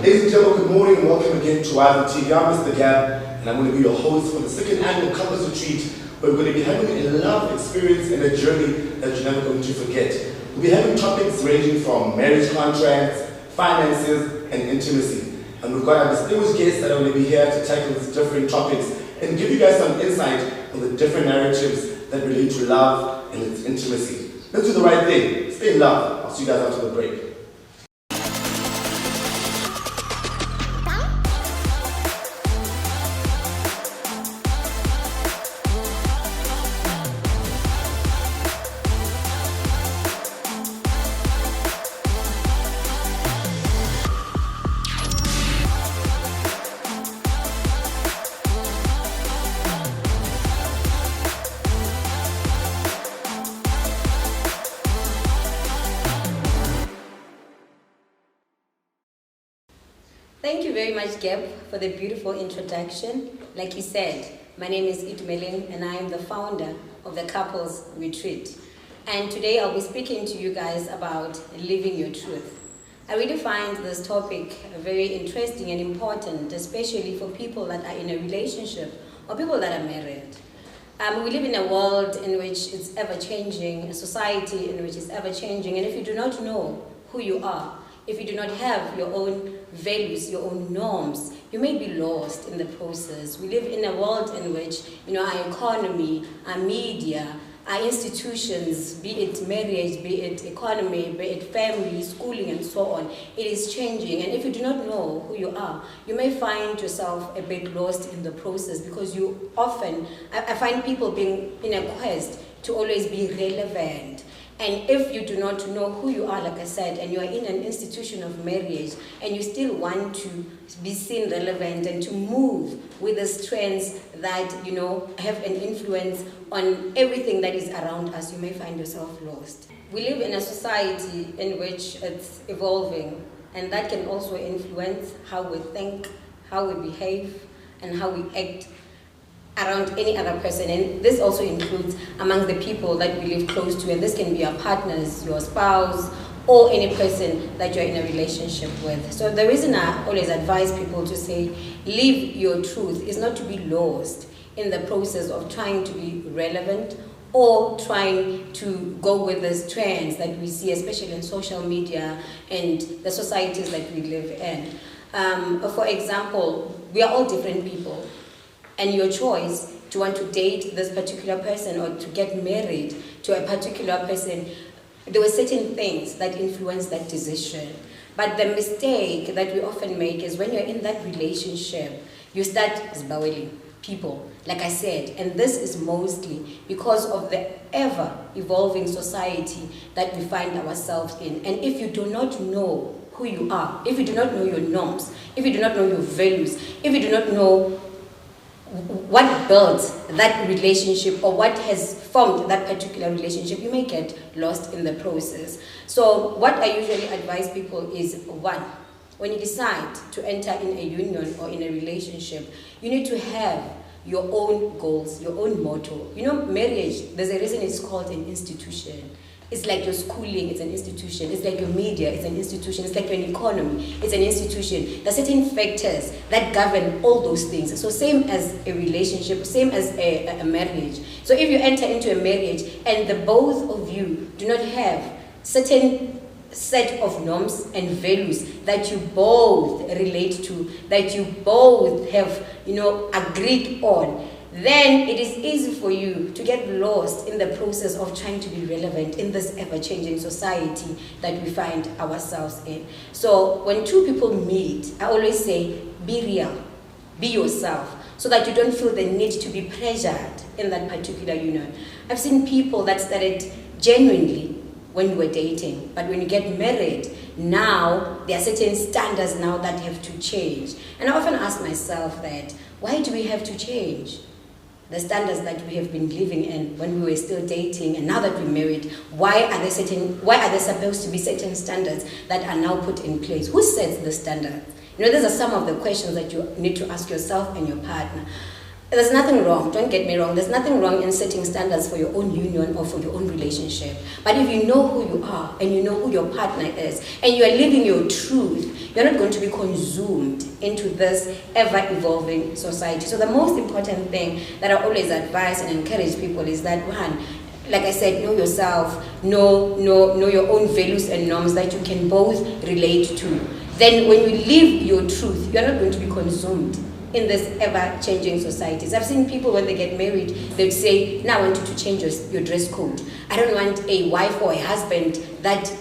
Ladies and gentlemen, good morning and welcome again to Wild TV. I'm Mr. Gab and I'm going to be your host for the second annual Couples Retreat, where we're going to be having a love experience and a journey that you're never going to forget. We'll be having topics ranging from marriage contracts, finances, and intimacy. And we've got our distinguished guests that are going to be here to tackle these different topics and give you guys some insight on the different narratives that relate to love and its intimacy. Let's do the right thing. Stay in love. I'll see you guys after the break. Thank you very much, Gab, for the beautiful introduction. Like you said, my name is Itumeleng and I am the founder of the Couples Retreat. And today I'll be speaking to you guys about living your truth. I really find this topic very interesting and important, especially for people that are in a relationship or people that are married. We live in a world in which it's ever-changing, a society in which it's ever-changing, and if you do not know who you are, if you do not have your own values, your own norms, you may be lost in the process. We live in a world in which, our economy, our media, our institutions, be it marriage, be it economy, be it family, schooling, and so on, it is changing. And if you do not know who you are, you may find yourself a bit lost in the process, because you often, I find people being in a quest to always be relevant. And if you do not know who you are, like I said, and you are in an institution of marriage, and you still want to be seen relevant and to move with the trends that, have an influence on everything that is around us, you may find yourself lost. We live in a society in which it's evolving, and that can also influence how we think, how we behave, and how we act around any other person, and this also includes among the people that we live close to, and this can be our partners, your spouse, or any person that you're in a relationship with. So the reason I always advise people to say, live your truth, is not to be lost in the process of trying to be relevant or trying to go with these trends that we see, especially in social media and the societies that we live in. For example, we are all different people. And your choice to want to date this particular person or to get married to a particular person, there were certain things that influence that decision. But the mistake that we often make is when you're in that relationship, you start zibaweli people, like I said, and this is mostly because of the ever-evolving society that we find ourselves in. And if you do not know who you are, if you do not know your norms, if you do not know your values, if you do not know what builds that relationship or what has formed that particular relationship, you may get lost in the process. So what I usually advise people is, one, when you decide to enter in a union or in a relationship, you need to have your own goals, your own motto. Marriage, there's a reason it's called an institution. It's like your schooling, it's an institution. It's like your media, it's an institution. It's like your economy, it's an institution. There are certain factors that govern all those things. So same as a relationship, same as a marriage. So if you enter into a marriage and the both of you do not have certain set of norms and values that you both relate to, that you both have, agreed on, then it is easy for you to get lost in the process of trying to be relevant in this ever-changing society that we find ourselves in. So when two people meet, I always say, be real, be yourself, so that you don't feel the need to be pressured in that particular union. I've seen people that started genuinely when you were dating, but when you get married, now there are certain standards now that have to change. And I often ask myself that, why do we have to change the standards that we have been living in when we were still dating, and now that we're married? Why are there supposed to be certain standards that are now put in place? Who sets the standards? These are some of the questions that you need to ask yourself and your partner. there's nothing wrong, don't get me wrong, there's nothing wrong in setting standards for your own union or for your own relationship. But if you know who you are and you know who your partner is and you are living your truth, you're not going to be consumed into this ever-evolving society. So the most important thing that I always advise and encourage people is that, one, like I said, know yourself, know your own values and norms that you can both relate to. Then when you live your truth, you're not going to be consumed in this ever-changing societies. I've seen people when they get married, they'd say, now I want you to change your dress code. I don't want a wife or a husband that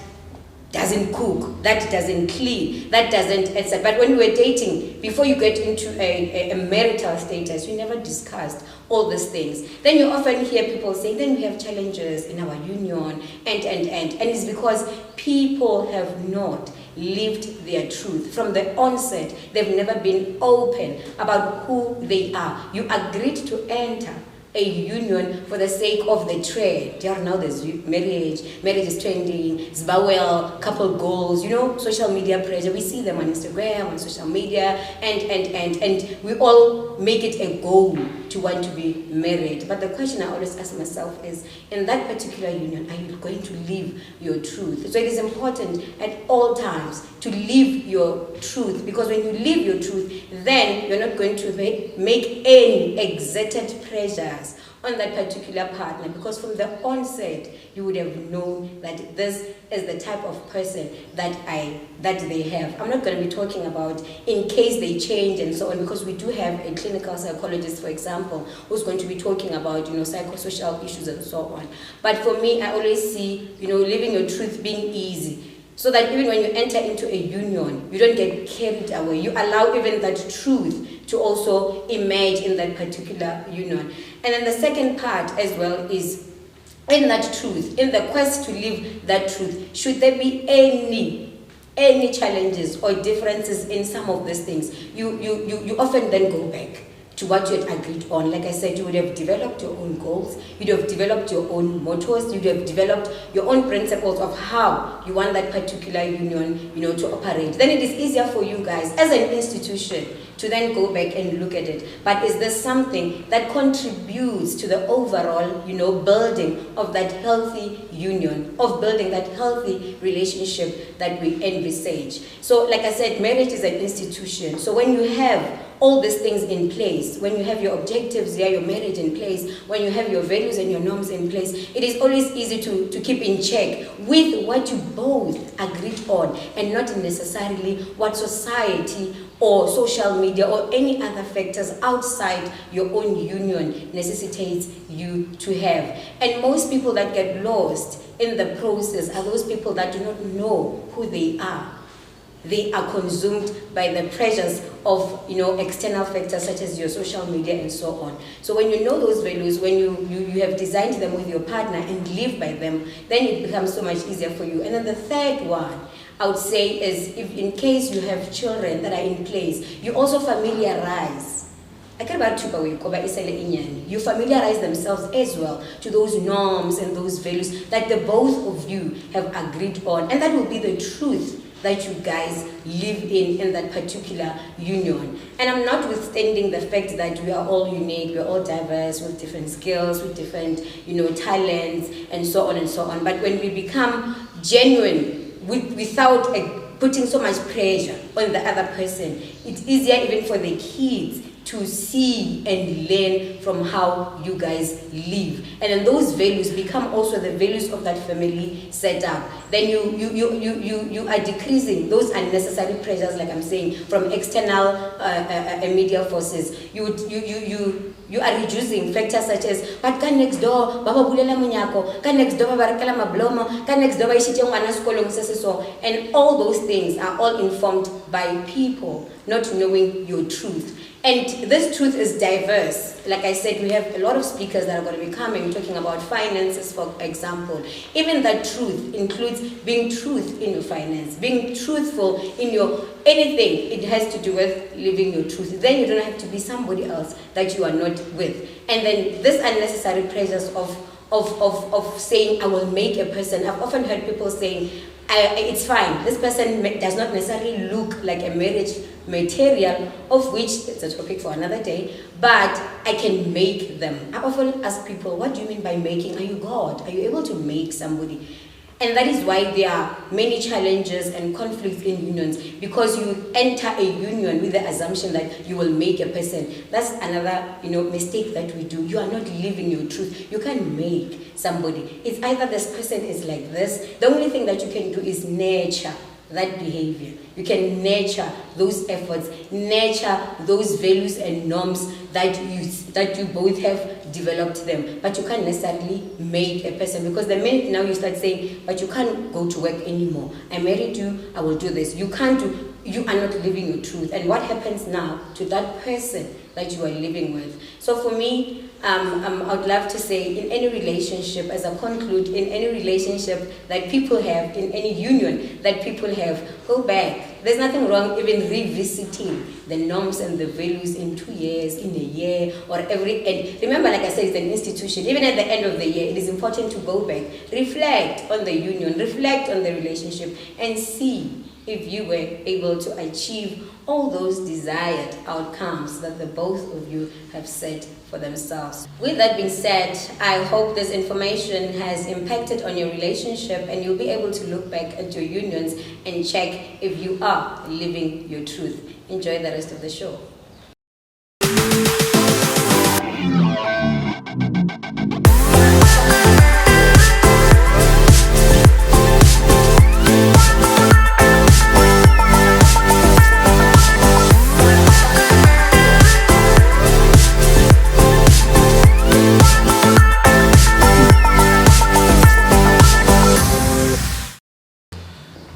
doesn't cook, that doesn't clean, that doesn't, etc. But when you were dating, before you get into a marital status, you never discussed all these things. Then you often hear people say, then we have challenges in our union, and it's because people have not lived their truth. From the onset, they've never been open about who they are. You agreed to enter a union for the sake of the trade. Now there's marriage is trending, it's bowel, couple goals, social media pressure. We see them on Instagram, on social media, and we all make it a goal to want to be married. But the question I always ask myself is, in that particular union, are you going to live your truth? So it is important at all times to live your truth, because when you live your truth, then you're not going to make any exerted pressures on that particular partner, because from the onset you would have known that this is the type of person that they have. I'm not going to be talking about in case they change and so on, because we do have a clinical psychologist, for example, who's going to be talking about psychosocial issues and so on. But for me, I always see living your truth being easy, so that even when you enter into a union, you don't get carried away. You allow even that truth to also emerge in that particular union. And then the second part as well is, in that truth, in the quest to live that truth, should there be any challenges or differences in some of these things, you often then go back to what you had agreed on. Like I said, you would have developed your own goals, you'd have developed your own mottos, you'd have developed your own principles of how you want that particular union, to operate. Then it is easier for you guys as an institution to then go back and look at it. But is there something that contributes to the overall, building of that healthy union, of building that healthy relationship that we envisage? So like I said, marriage is an institution. So when you have all these things in place, when you have your objectives, your marriage in place, when you have your values and your norms in place, it is always easy to keep in check with what you both agreed on, and not necessarily what society or social media or any other factors outside your own union necessitates you to have. And most people that get lost in the process are those people that do not know who they are. They are consumed by the pressures of external factors such as your social media and so on. So when you know those values, when you have designed them with your partner and live by them, then it becomes so much easier for you. And then the third one I would say is, if in case you have children that are in place, you also familiarize. You familiarize themselves as well to those norms and those values that the both of you have agreed on, and that will be the truth that you guys live in that particular union. And I'm notwithstanding the fact that we are all unique, we're all diverse, with different skills, with different, talents, and so on and so on. But when we become genuine, without putting so much pressure on the other person, it's easier even for the kids to see and learn from how you guys live. And then those values become also the values of that family setup. Then you are decreasing those unnecessary pressures, like I'm saying, from external media forces. You are reducing factors such as, but can next door, baba bulela munyako, can next door barakala mablomo, can next door baishite ngwana sekolo ngseseso, and all those things are all informed by people not knowing your truth. And this truth is diverse. Like I said, we have a lot of speakers that are going to be coming talking about finances, for example. Even that truth includes being truth in your finance, being truthful in your anything. It has to do with living your truth. Then you don't have to be somebody else that you are not with. And then this unnecessary pressures of saying, I will make a person. I've often heard people saying, it's fine. This person does not necessarily look like a marriage material, of which it's a topic for another day, but I can make them. I often ask people, what do you mean by making? Are you God? Are you able to make somebody? And that is why there are many challenges and conflicts in unions, because you enter a union with the assumption that you will make a person. That's another, mistake that we do. You are not living your truth. You can't make somebody. It's either this person is like this. The only thing that you can do is nurture that behavior. You can nurture those efforts, nurture those values and norms that you both have developed them. But you can't necessarily make a person, because the minute now you start saying, but you can't go to work anymore. I married you, I will do this. You can't do, you are not living your truth. And what happens now to that person that you are living with? So for me, I would love to say, in any relationship, as I conclude, in any relationship that people have, in any union that people have, go back. There's nothing wrong even revisiting the norms and the values in 2 years, in a year, or every end. Remember, like I said, it's an institution. Even at the end of the year, it is important to go back, reflect on the union, reflect on the relationship, and see if you were able to achieve all those desired outcomes that the both of you have set for themselves. With that being said, I hope this information has impacted on your relationship, and you'll be able to look back at your unions and check if you are living your truth. Enjoy the rest of the show.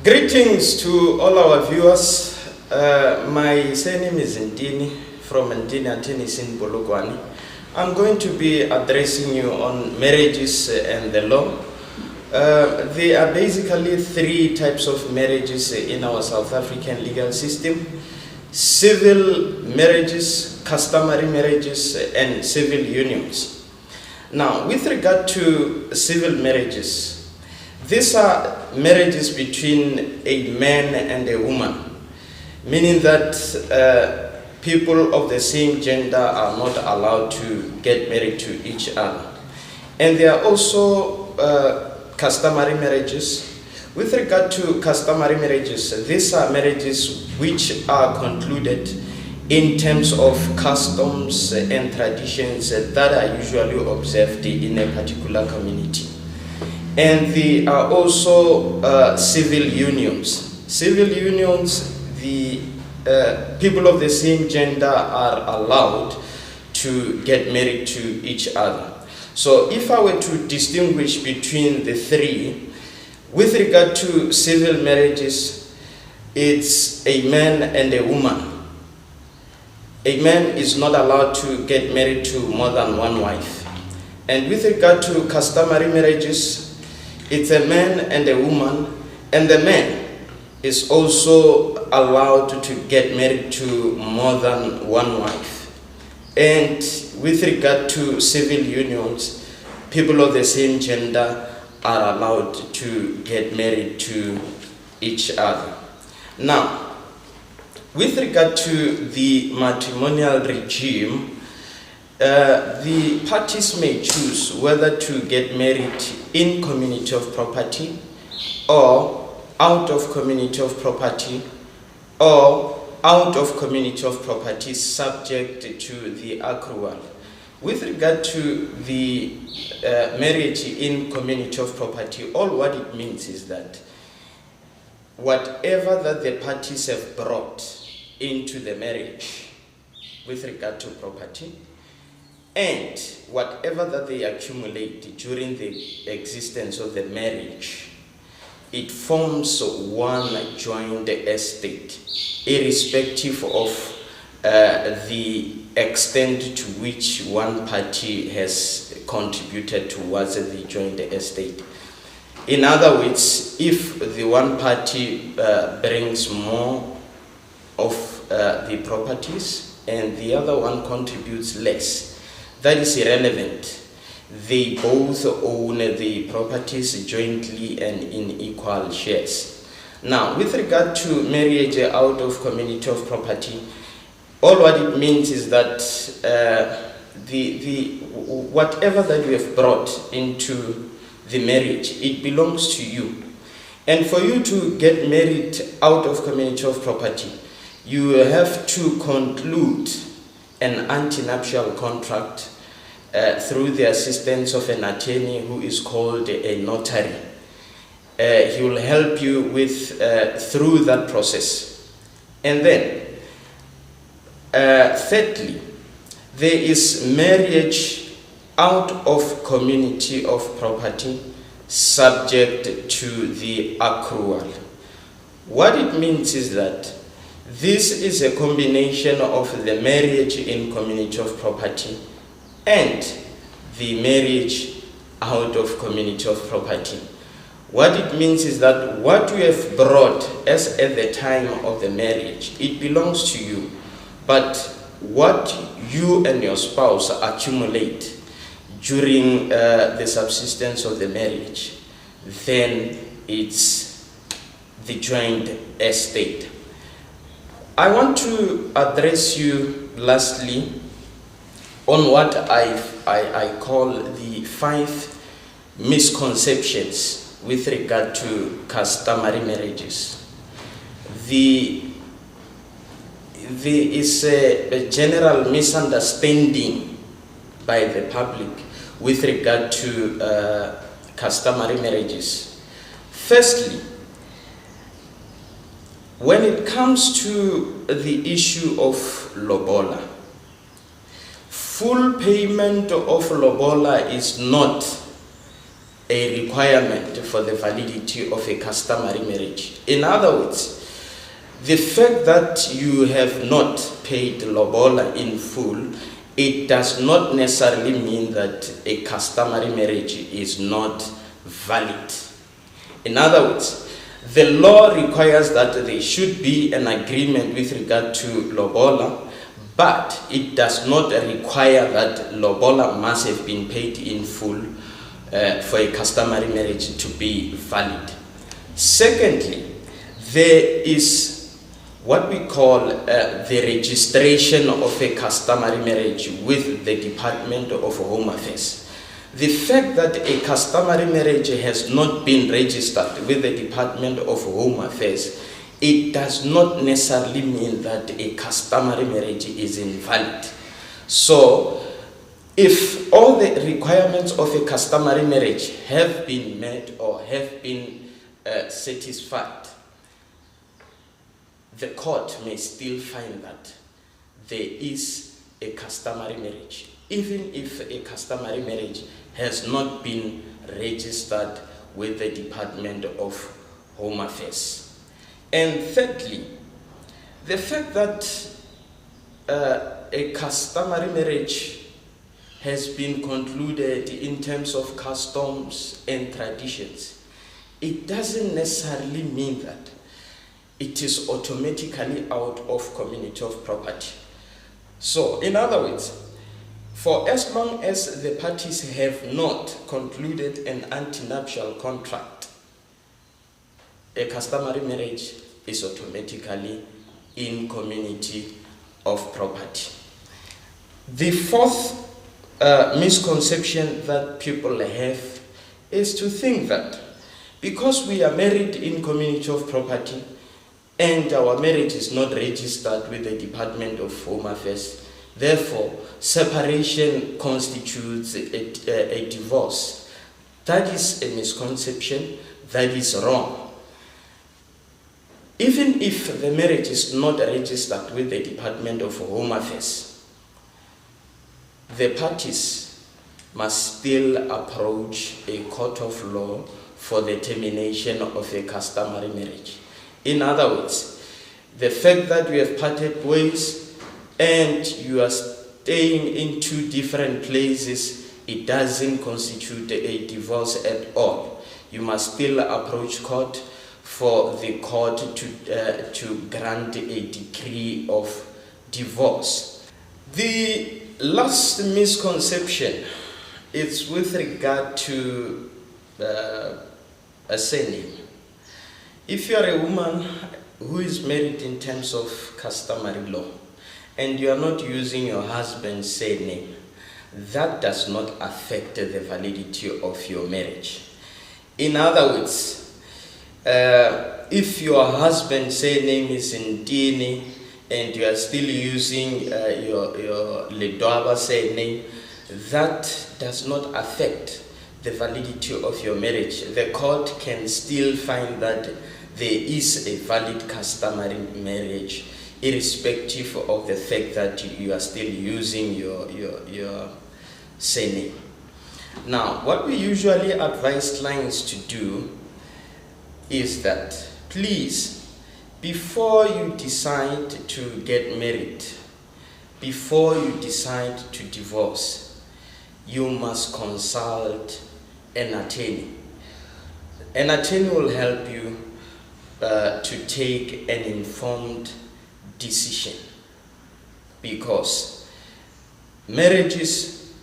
Greetings to all our viewers. My surname is Ntini from Ntini Attorneys in Polokwane. I'm going to be addressing you on marriages and the law. There are basically three types of marriages in our South African legal system: civil marriages, customary marriages, and civil unions. Now, with regard to civil marriages, these are marriages between a man and a woman, meaning that people of the same gender are not allowed to get married to each other. And there are also customary marriages. With regard to customary marriages, these are marriages which are concluded in terms of customs and traditions that are usually observed in a particular community. And there are also civil unions. Civil unions, the people of the same gender are allowed to get married to each other. So if I were to distinguish between the three, with regard to civil marriages, it's a man and a woman. A man is not allowed to get married to more than one wife. And with regard to customary marriages, it's a man and a woman, and the man is also allowed to get married to more than one wife. And with regard to civil unions, people of the same gender are allowed to get married to each other. Now, with regard to the matrimonial regime, the parties may choose whether to get married in community of property, or out of community of property, or out of community of property subject to the accrual. With regard to the marriage in community of property, all what it means is that whatever that the parties have brought into the marriage with regard to property, and whatever that they accumulate during the existence of the marriage, it forms one joint estate, irrespective of the extent to which one party has contributed towards the joint estate. In other words, if the one party brings more of the properties and the other one contributes less, that is irrelevant. They both own the properties jointly and in equal shares. Now, with regard to marriage out of community of property, all what it means is that whatever that you have brought into the marriage, it belongs to you. And for you to get married out of community of property, you have to conclude an antenuptial contract through the assistance of an attorney who is called a notary. He will help you with through that process. And then, thirdly, there is marriage out of community of property subject to the accrual. What it means is that this is a combination of the marriage in community of property and the marriage out of community of property. What it means is that what you have brought as at the time of the marriage, it belongs to you. But what you and your spouse accumulate during the subsistence of the marriage, then it's the joint estate. I want to address you lastly on what I call the 5 misconceptions with regard to customary marriages. There is a general misunderstanding by the public with regard to customary marriages. Firstly, when it comes to the issue of lobola, full payment of lobola is not a requirement for the validity of a customary marriage. In other words, the fact that you have not paid lobola in full, it does not necessarily mean that a customary marriage is not valid. In other words, the law requires that there should be an agreement with regard to lobola, but it does not require that lobola must have been paid in full for a customary marriage to be valid. Secondly, there is what we call the registration of a customary marriage with the Department of Home Affairs. The fact that a customary marriage has not been registered with the Department of Home Affairs, it does not necessarily mean that a customary marriage is invalid. So, if all the requirements of a customary marriage have been met or have been satisfied, the court may still find that there is a customary marriage, even if a customary marriage has not been registered with the Department of Home Affairs. And thirdly, the fact that a customary marriage has been concluded in terms of customs and traditions, it doesn't necessarily mean that it is automatically out of community of property. So, in other words, for as long as the parties have not concluded an antenuptial contract, a customary marriage is automatically in community of property. The fourth misconception that people have is to think that because we are married in community of property and our marriage is not registered with the Department of Home Affairs, therefore separation constitutes a divorce. That is a misconception. That is wrong. Even if the marriage is not registered with the Department of Home Affairs, the parties must still approach a court of law for the termination of a customary marriage. In other words, the fact that you have parted ways and you are staying in 2 different places, it doesn't constitute a divorce at all. You must still approach court for the court to grant a decree of divorce. The last misconception is with regard to a surname. If you are a woman who is married in terms of customary law, and you are not using your husband's surname, that does not affect the validity of your marriage. In other words, if your husband's surname is Ndini and you are still using your Ledwaba surname, that does not affect the validity of your marriage. The court can still find that there is a valid customary marriage, irrespective of the fact that you are still using your surname. Now, what we usually advise clients to do is that, please, before you decide to get married, before you decide to divorce, you must consult an attorney. An attorney will help you to take an informed decision, because marriages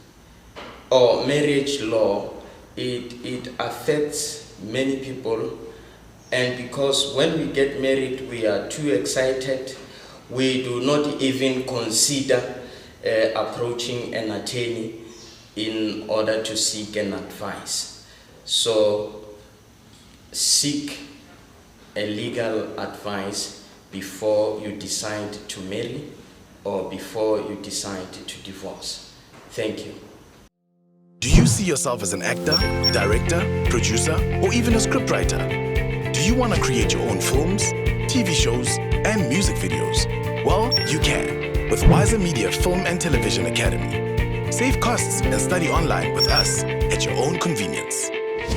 or marriage law, it affects many people, and because when we get married we are too excited, we do not even consider approaching an attorney in order to seek an advice. So seek a legal advice before you decide to marry or before you decide to divorce. Thank you. Do you see yourself as an actor, director, producer, or even a scriptwriter? Do you want to create your own films, TV shows, and music videos? Well, you can with Wiser Media Film and Television Academy. Save costs and study online with us at your own convenience.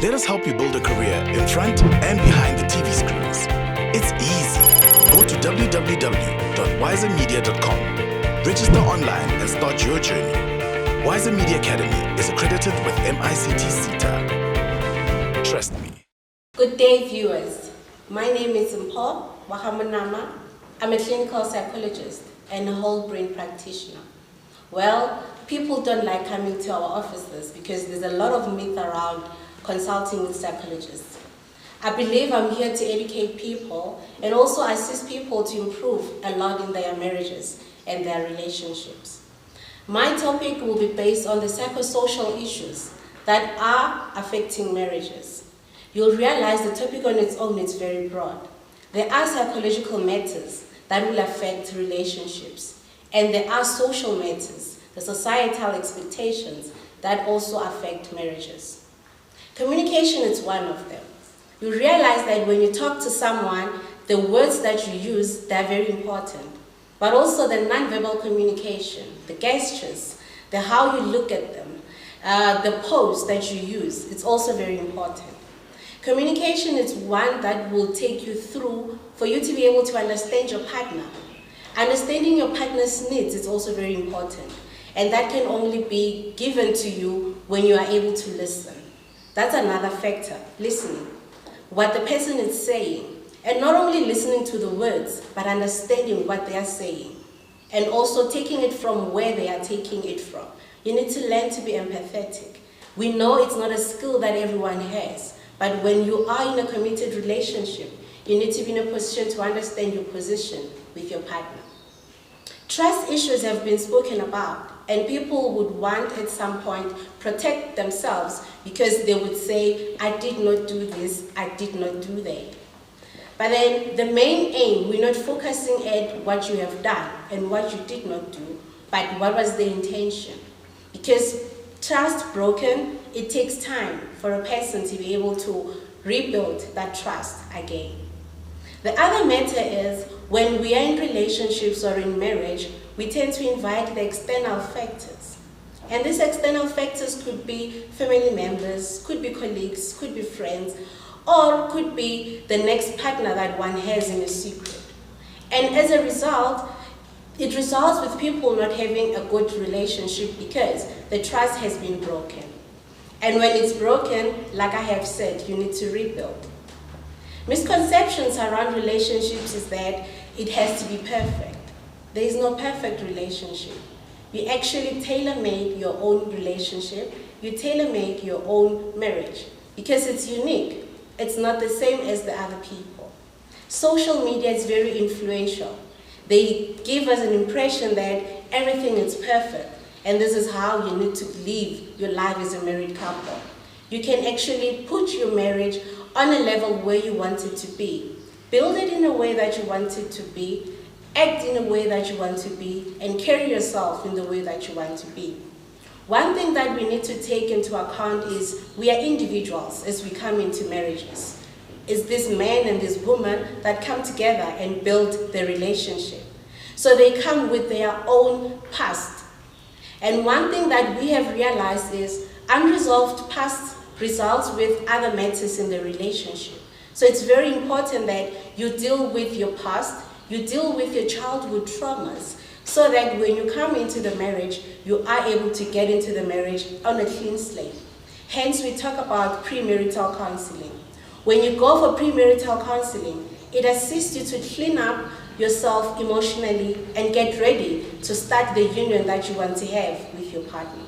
Let us help you build a career in front and behind the TV screens. It's easy. Go to www.wisermedia.com. Register online and start your journey. Wiser Media Academy is accredited with MICT CETA. Trust me. Good day, viewers. My name is Mpho Wahamunama. I'm a clinical psychologist and a whole brain practitioner. Well, people don't like coming to our offices because there's a lot of myth around consulting with psychologists. I believe I'm here to educate people and also assist people to improve a lot in their marriages and their relationships. My topic will be based on the psychosocial issues that are affecting marriages. You'll realize the topic on its own is very broad. There are psychological matters that will affect relationships, and there are social matters, the societal expectations that also affect marriages. Communication is one of them. You realize that when you talk to someone, the words that you use, they're very important, but also the non-verbal communication, the gestures, the how you look at them, the pose that you use, it's also very important. Communication is one that will take you through for you to be able to understand your partner. Understanding your partner's needs is also very important, and that can only be given to you when you are able to listen. That's another factor, listening. What the person is saying, and not only listening to the words, but understanding what they are saying, and also taking it from where they are taking it from. You need to learn to be empathetic. We know it's not a skill that everyone has, but when you are in a committed relationship, you need to be in a position to understand your position with your partner. Trust issues have been spoken about, and people would want at some point protect themselves because they would say, I did not do this, I did not do that. But then the main aim, we're not focusing at what you have done and what you did not do, but what was the intention. Because trust broken, it takes time for a person to be able to rebuild that trust again. The other matter is when we are in relationships or in marriage, we tend to invite the external factors. And these external factors could be family members, could be colleagues, could be friends, or could be the next partner that one has in a secret. And as a result, it results with people not having a good relationship because the trust has been broken. And when it's broken, like I have said, you need to rebuild. Misconceptions around relationships is that it has to be perfect. There is no perfect relationship. You actually tailor-make your own relationship. You tailor-make your own marriage because it's unique. It's not the same as the other people. Social media is very influential. They give us an impression that everything is perfect, and this is how you need to live your life as a married couple. You can actually put your marriage on a level where you want it to be. Build it in a way that you want it to be, act in a way that you want to be, and carry yourself in the way that you want to be. One thing that we need to take into account is we are individuals as we come into marriages. It's this man and this woman that come together and build their relationship. So they come with their own past. And one thing that we have realized is unresolved past results with other matters in the relationship. So it's very important that you deal with your past, you deal with your childhood traumas, so that when you come into the marriage, you are able to get into the marriage on a clean slate. Hence, we talk about premarital counseling. When you go for premarital counseling, it assists you to clean up yourself emotionally and get ready to start the union that you want to have with your partner.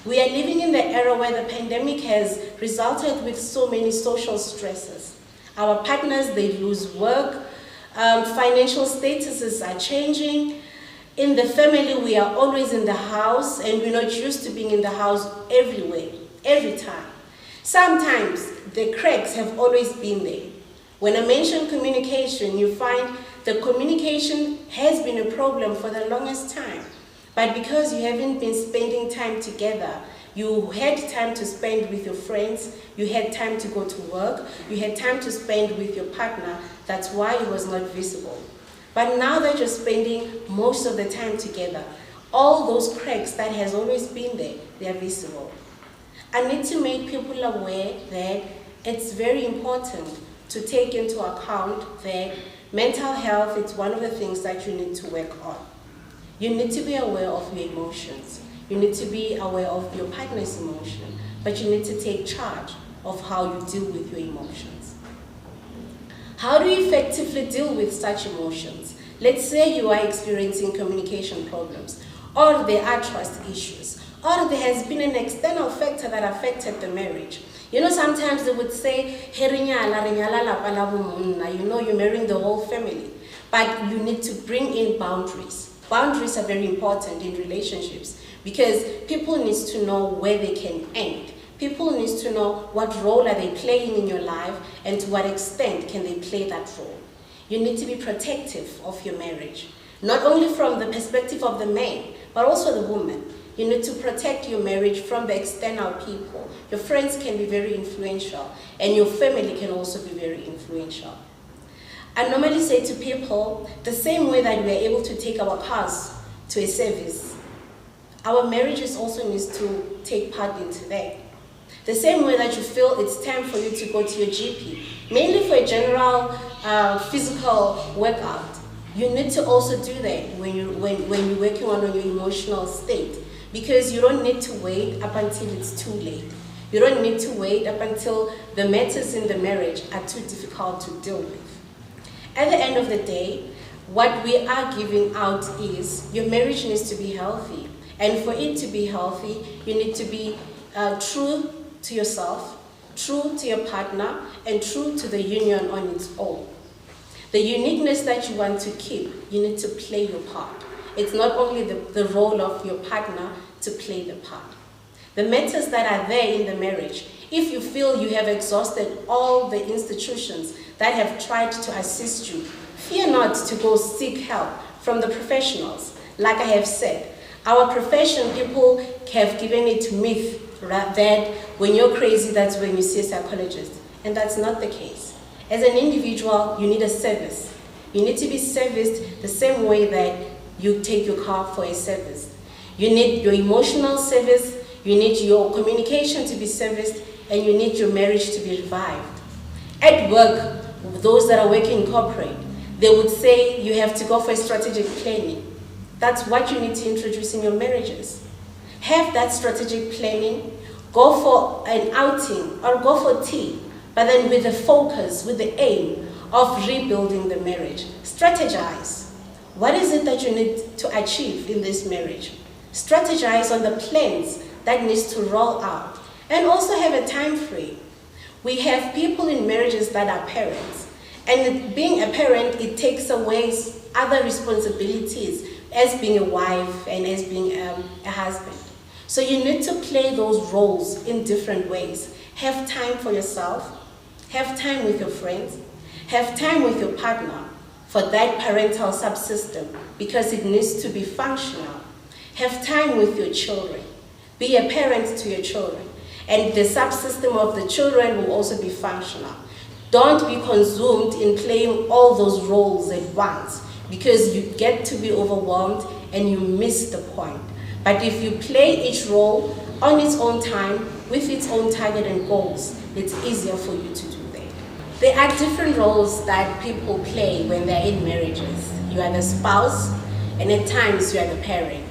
We are living in the era where the pandemic has resulted with so many social stresses. Our partners, they lose work, financial statuses are changing. In the family, we are always in the house, and we're not used to being in the house everywhere, every time. Sometimes the cracks have always been there. When I mention communication, you find the communication has been a problem for the longest time. But because you haven't been spending time together, you had time to spend with your friends, you had time to go to work, you had time to spend with your partner, that's why it was not visible. But now that you're spending most of the time together, all those cracks that has always been there, they are visible. I need to make people aware that it's very important to take into account that mental health is one of the things that you need to work on. You need to be aware of your emotions. You need to be aware of your partner's emotion, but you need to take charge of how you deal with your emotions. How do you effectively deal with such emotions? Let's say you are experiencing communication problems, or there are trust issues, or there has been an external factor that affected the marriage. You know, sometimes they would say, you know, you're marrying the whole family, but you need to bring in boundaries. Boundaries are very important in relationships because people need to know where they can end. People need to know what role are they playing in your life and to what extent can they play that role. You need to be protective of your marriage, not only from the perspective of the man, but also the woman. You need to protect your marriage from the external people. Your friends can be very influential, and your family can also be very influential. I normally say to people, the same way that we are able to take our cars to a service, our marriages also needs to take part into that. The same way that you feel it's time for you to go to your GP, mainly for a general physical workout, you need to also do that when you're working on your emotional state, because you don't need to wait up until it's too late. You don't need to wait up until the matters in the marriage are too difficult to deal with. At the end of the day, what we are giving out is your marriage needs to be healthy. And for it to be healthy, you need to be true to yourself, true to your partner, and true to the union on its own. The uniqueness that you want to keep, you need to play your part. It's not only the role of your partner to play the part. The matters that are there in the marriage, if you feel you have exhausted all the institutions that have tried to assist you, fear not to go seek help from the professionals. Like I have said, our profession, people have given it myth that when you're crazy, that's when you see a psychologist. And that's not the case. As an individual, you need a service. You need to be serviced the same way that you take your car for a service. You need your emotional service, you need your communication to be serviced, and you need your marriage to be revived. At work, those that are working in corporate, they would say you have to go for a strategic planning. That's what you need to introduce in your marriages. Have that strategic planning, go for an outing or go for tea, but then with the focus, with the aim of rebuilding the marriage. Strategize. What is it that you need to achieve in this marriage? Strategize on the plans that needs to roll out, and also have a time frame. We have people in marriages that are parents, And being a parent, it takes away other responsibilities as being a wife and as being a husband. So you need to play those roles in different ways. Have time for yourself, have time with your friends, have time with your partner for that parental subsystem because it needs to be functional. Have time with your children. Be a parent to your children. And the subsystem of the children will also be functional. Don't be consumed in playing all those roles at once because you get to be overwhelmed and you miss the point. But if you play each role on its own time, with its own target and goals, it's easier for you to do that. There are different roles that people play when they're in marriages. You are the spouse, and at times you are the parent.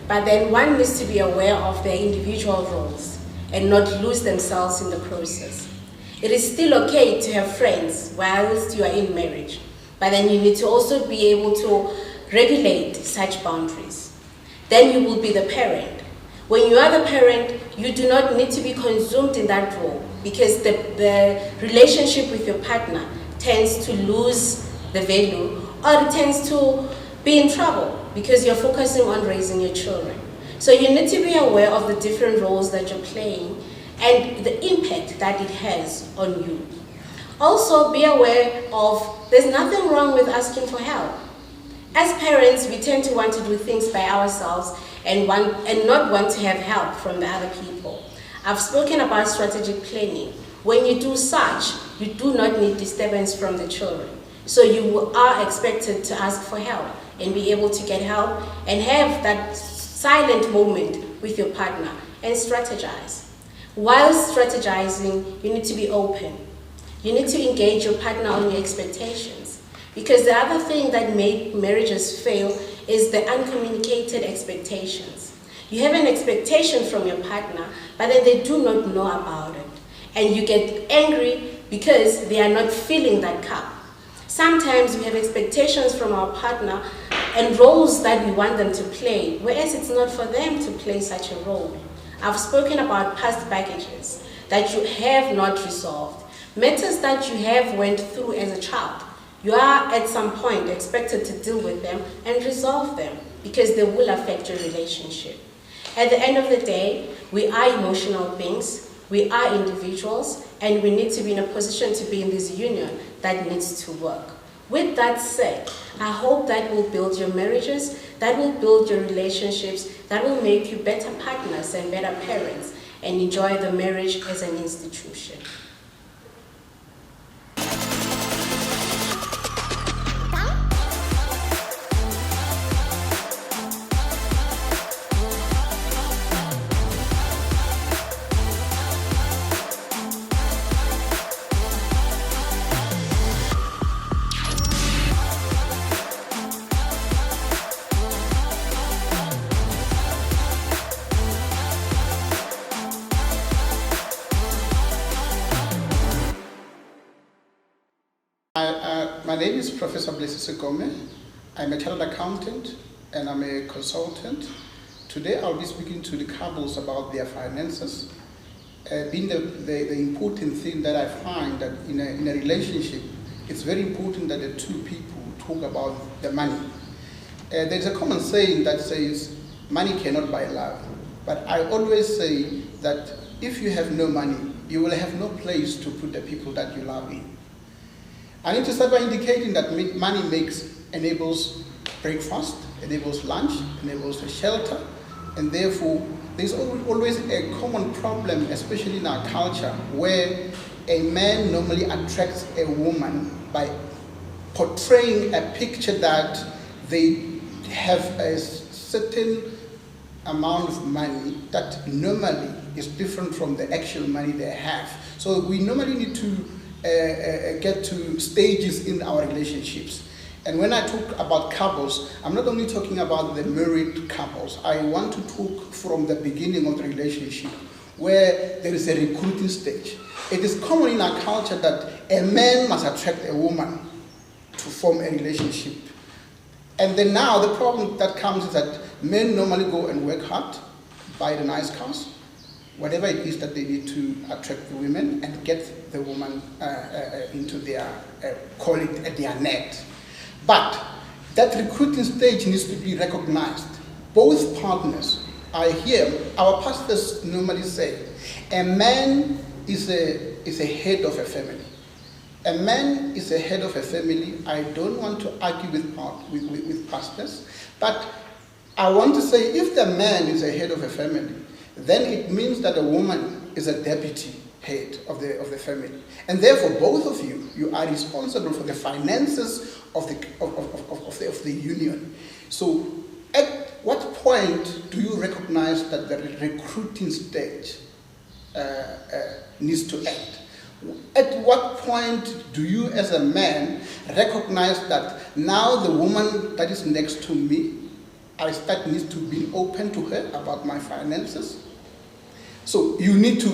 But then one needs to be aware of their individual roles and not lose themselves in the process. It is still okay to have friends whilst you are in marriage, but then you need to also be able to regulate such boundaries. Then you will be the parent. When you are the parent, you do not need to be consumed in that role because the relationship with your partner tends to lose the value or it tends to be in trouble because you're focusing on raising your children. So you need to be aware of the different roles that you're playing and the impact that it has on you. Also be aware of, there's nothing wrong with asking for help. As parents, we tend to want to do things by ourselves and not want to have help from the other people. I've spoken about strategic planning. When you do such, you do not need disturbance from the children. So you are expected to ask for help and be able to get help and have that silent moment with your partner and strategize. While strategizing, you need to be open. You need to engage your partner on your expectations. Because the other thing that make marriages fail is the uncommunicated expectations. You have an expectation from your partner, but then they do not know about it. And you get angry because they are not filling that cup. Sometimes we have expectations from our partner and roles that we want them to play, whereas it's not for them to play such a role. I've spoken about past baggages that you have not resolved, matters that you have went through as a child. You are at some point expected to deal with them and resolve them because they will affect your relationship. At the end of the day, we are emotional beings, we are individuals, and we need to be in a position to be in this union that needs to work. With that said, I hope that will build your marriages, that will build your relationships, that will make you better partners and better parents, and enjoy the marriage as an institution. My name is Professor Blessy Gome. I'm a chartered accountant and I'm a consultant. Today I'll be speaking to the couples about their finances. Being the important thing that I find that in a relationship, it's very important that the two people talk about the money. There's a common saying that says, money cannot buy love. But I always say that if you have no money, you will have no place to put the people that you love in. I need to start by indicating that money enables breakfast, enables lunch, enables a shelter, and therefore there's always a common problem, especially in our culture, where a man normally attracts a woman by portraying a picture that they have a certain amount of money that normally is different from the actual money they have. So we normally need to get to stages in our relationships. And when I talk about couples, I'm not only talking about the married couples. I want to talk from the beginning of the relationship, where there is a recruiting stage. It is common in our culture that a man must attract a woman to form a relationship. And then now the problem that comes is that men normally go and work hard, buy the nice cars, whatever it is that they need to attract the women and get the woman into their, call it their net. But that recruiting stage needs to be recognized. Both partners are here. Our pastors normally say, a man is a head of a family. A man is a head of a family. I don't want to argue with pastors, but I want to say if the man is a head of a family, then it means that a woman is a deputy head of the family. And therefore, both of you are responsible for the finances of the union. So at what point do you recognize that the recruiting stage needs to end? At what point do you as a man recognize that now the woman that is next to me, I needs to be open to her about my finances? So you need to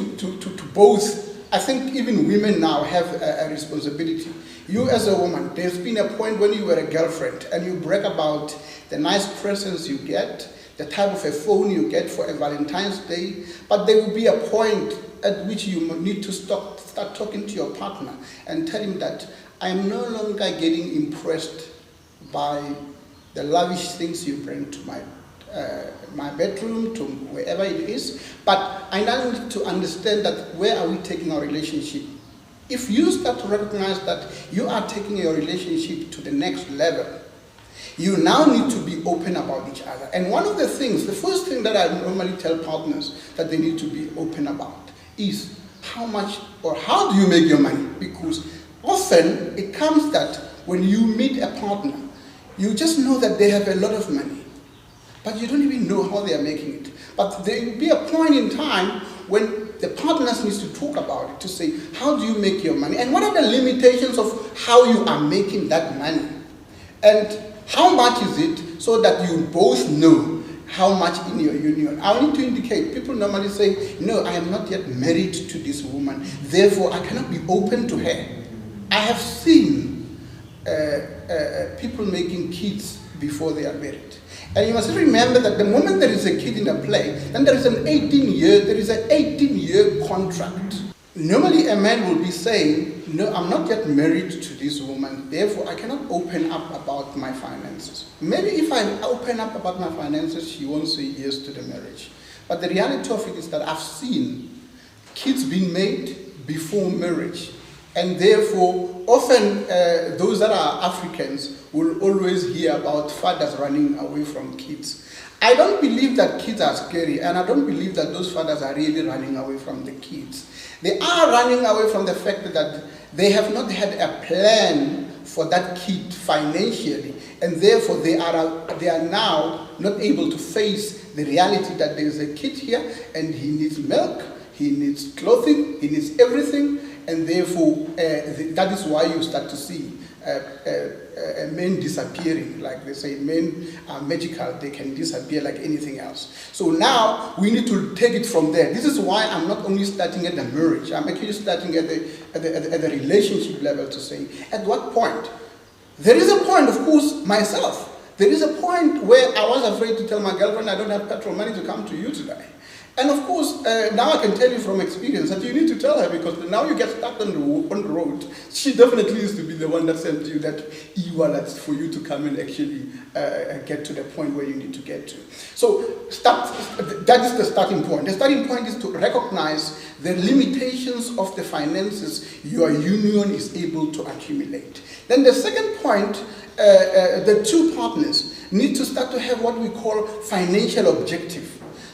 both, I think even women now have a responsibility. You as a woman, there's been a point when you were a girlfriend and you brag about the nice presents you get, the type of a phone you get for a Valentine's Day, but there will be a point at which you need to start talking to your partner and tell him that I'm no longer getting impressed by the lavish things you bring to my bedroom, to wherever it is, but I now need to understand that where are we taking our relationship? If you start to recognize that you are taking your relationship to the next level, you now need to be open about each other. And one of the things, the first thing that I normally tell partners that they need to be open about is how much or how do you make your money? Because often it comes that when you meet a partner, you just know that they have a lot of money, but you don't even know how they are making it. But there will be a point in time when the partners need to talk about it, to say, how do you make your money? And what are the limitations of how you are making that money? And how much is it, so that you both know how much in your union. I need to indicate, people normally say, no, I am not yet married to this woman, therefore I cannot be open to her. I have seen people making kids before they are married. And you must remember that the moment there is a kid in a play, then there is an 18-year contract. Normally a man will be saying, no, I'm not yet married to this woman, therefore I cannot open up about my finances. Maybe if I open up about my finances, she won't say yes to the marriage. But the reality of it is that I've seen kids being made before marriage. And therefore, often those that are Africans will always hear about fathers running away from kids. I don't believe that kids are scary, and I don't believe that those fathers are really running away from the kids. They are running away from the fact that they have not had a plan for that kid financially, and therefore they are now not able to face the reality that there is a kid here and he needs milk, he needs clothing, he needs everything, and therefore that is why you start to see men disappearing. Like they say, men are magical, they can disappear like anything else. So now we need to take it from there. This is why I'm not only starting at the marriage, I'm actually starting at the relationship level to say, at what point? There is a point, of course, myself. There is a point where I was afraid to tell my girlfriend I don't have petrol money to come to you today. And of course, now I can tell you from experience that you need to tell her, because now you get stuck on the road. She definitely used to be the one that sent you that e-wallet for you to come and actually get to the point where you need to get to. So that is the starting point. The starting point is to recognize the limitations of the finances your union is able to accumulate. Then the second point, the two partners need to start to have what we call financial objective.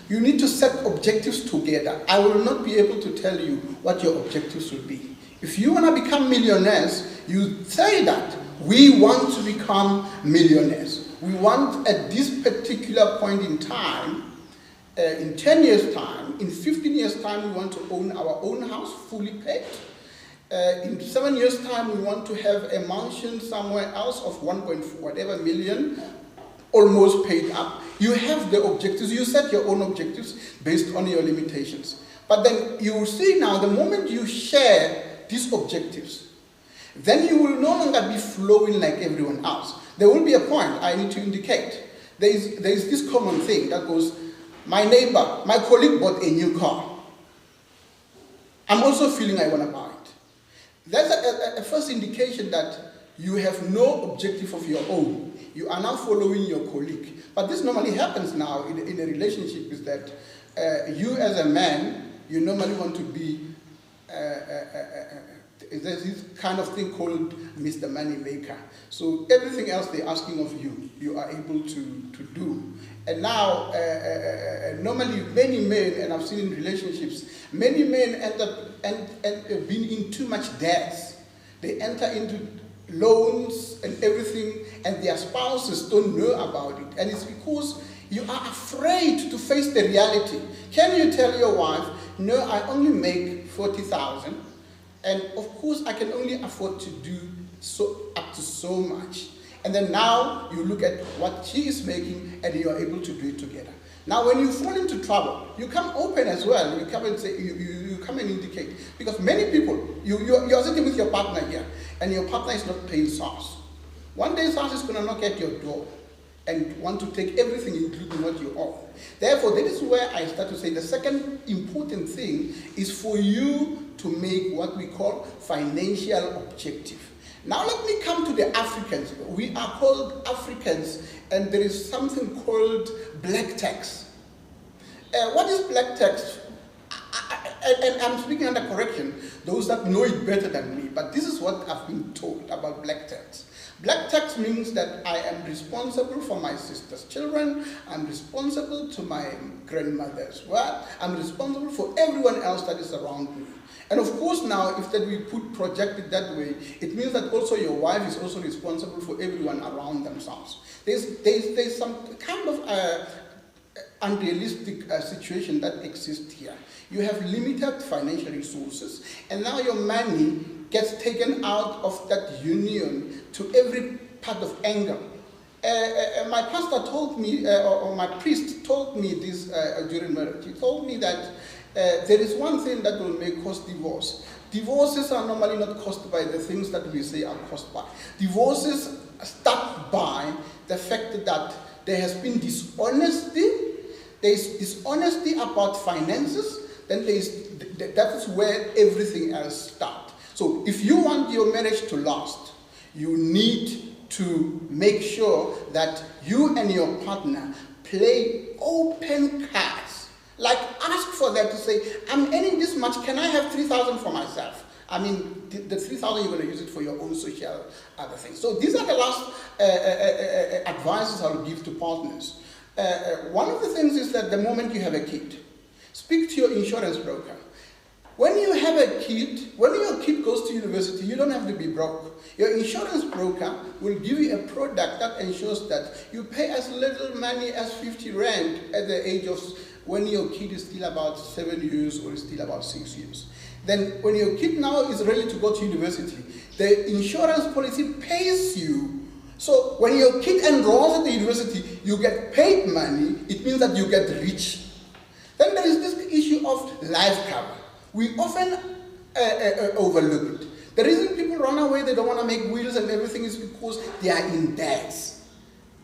You need to set objectives together. I will not be able to tell you what your objectives will be. If you want to become millionaires, you say that we want to become millionaires. We want at this particular point in time, in 10 years' time, in 15 years' time, we want to own our own house fully paid. In 7 years' time, we want to have a mansion somewhere else of 1.whatever million, almost paid up. You have the objectives, you set your own objectives based on your limitations. But then you will see now, the moment you share these objectives, then you will no longer be flowing like everyone else. There will be a point I need to indicate. There is this common thing that goes, my neighbor, my colleague bought a new car. I'm also feeling I want to buy it. That's a first indication that you have no objective of your own. You are now following your colleague. But this normally happens now in a relationship, is that you as a man, you normally want to be, there's this kind of thing called Mr. Moneymaker. So everything else they're asking of you, you are able to do. And now, normally many men, and I've seen in relationships, many men end up being in too much debts. They enter into loans and everything, and their spouses don't know about it. And it's because you are afraid to face the reality. Can you tell your wife, no, I only make 40,000, and of course I can only afford to do up to so much. And then now you look at what she is making and you are able to do it together. Now when you fall into trouble, you come open as well. You come and say, you come and indicate. Because many people, you're sitting with your partner here and your partner is not paying SARS. One day SARS is going to knock at your door and want to take everything, including what you own. Therefore, that is where I start to say the second important thing is for you to make what we call financial objective. Now let me come to the Africans. We are called Africans, and there is something called black tax. What is black tax? And I'm speaking under correction, those that know it better than me, but this is what I've been told about black tax. Black tax means that I am responsible for my sister's children, I'm responsible to my grandmother as well, I'm responsible for everyone else that is around me. And of course now, if that we project it that way, it means that also your wife is also responsible for everyone around themselves. There's some kind of unrealistic situation that exists here. You have limited financial resources, and now your money gets taken out of that union to every part of angle. My pastor told me, or my priest told me this during marriage. He told me that there is one thing that will cause divorce. Divorces are normally not caused by the things that we say are caused by. Divorces start by the fact that there has been dishonesty. There is dishonesty about finances. Then that is where everything else starts. So if you want your marriage to last, you need to make sure that you and your partner play open cards. Like ask for them to say, I'm earning this much, can I have 3,000 for myself? I mean, the 3,000 you're going to use it for your own social other things. So these are the last advices I'll give to partners. One of the things is that the moment you have a kid, speak to your insurance broker. When you have a kid, when your kid goes to university, you don't have to be broke. Your insurance broker will give you a product that ensures that you pay as little money as 50 rand at the age of when your kid is still about 7 years or is still about 6 years. Then when your kid now is ready to go to university, the insurance policy pays you. So when your kid enrolls at the university, you get paid money, it means that you get rich. Then there is this issue of life cover. We often overlook it. The reason people run away, they don't want to make wills and everything is because they are in debts.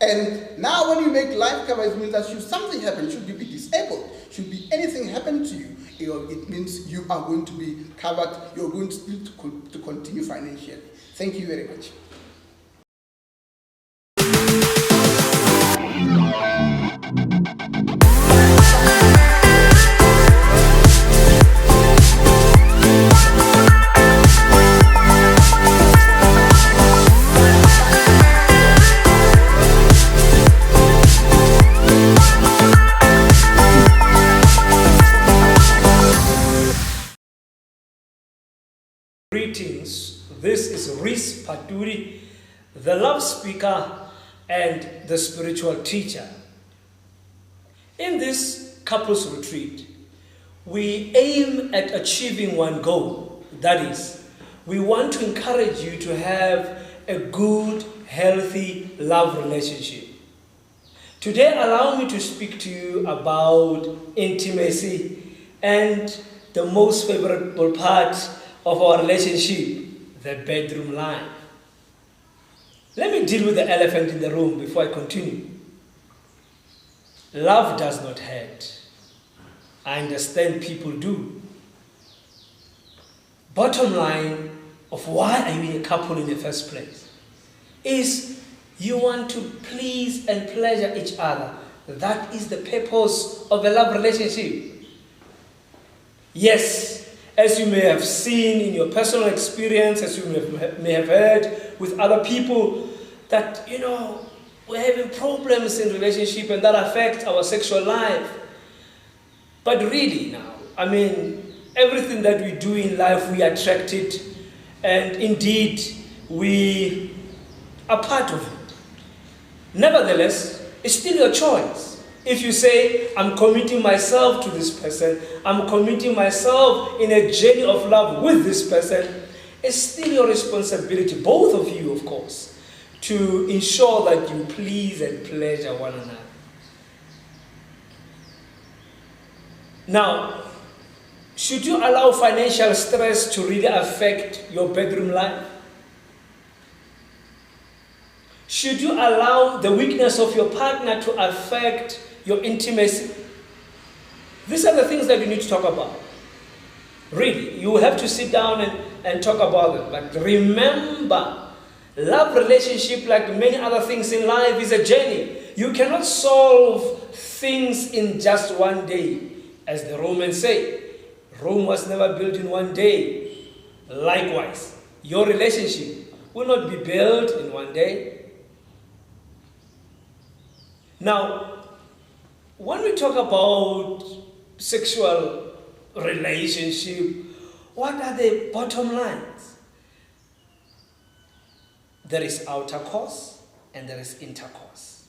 And now when you make life cover, it means that should something happen, should you be disabled, should be anything happen to you, it means you are going to be covered, you're going to continue financially. Thank you very much. Greetings, this is Reese Paturi, the love speaker and the spiritual teacher. In this couples retreat, we aim at achieving one goal. That is, we want to encourage you to have a good, healthy love relationship. Today, allow me to speak to you about intimacy and the most favorable part of our relationship, the bedroom life. Let me deal with the elephant in the room before I continue. Love does not hurt. I understand people do. bottom line of why are you in a couple in the first place is you want to please and pleasure each other. That is the purpose of a love relationship. Yes, as you may have seen in your personal experience, as you may have heard with other people, that, we're having problems in relationship and that affects our sexual life. But really now, everything that we do in life, we are attracted, and indeed, we are part of it. Nevertheless, it's still your choice. If you say, I'm committing myself to this person, I'm committing myself in a journey of love with this person, it's still your responsibility, both of you, of course, to ensure that you please and pleasure one another. Now, should you allow financial stress to really affect your bedroom life? Should you allow the weakness of your partner to affect your intimacy? These are the things that you need to talk about. Really, you have to sit down and talk about them. But remember, love relationship, like many other things in life, is a journey. You cannot solve things in just one day. As the Romans say, Rome was never built in one day. Likewise, your relationship will not be built in one day. Now, when we talk about sexual relationship, what are the bottom lines? There is outer course and there is intercourse.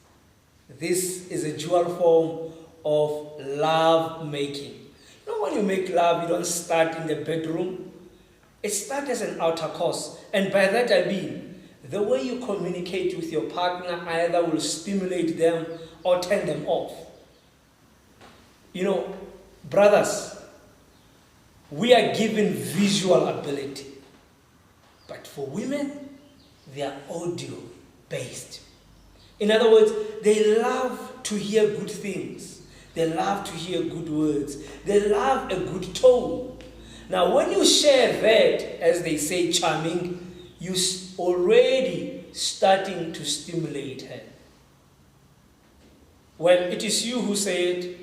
This is a dual form of love making. When you make love, you don't start in the bedroom. It starts as an outer course. And by that I mean, the way you communicate with your partner either will stimulate them or turn them off. Brothers, we are given visual ability. But for women, they are audio based. In other words, they love to hear good things. They love to hear good words. They love a good tone. Now, when you share that, as they say, charming, you already starting to stimulate her. Well, it is you who said,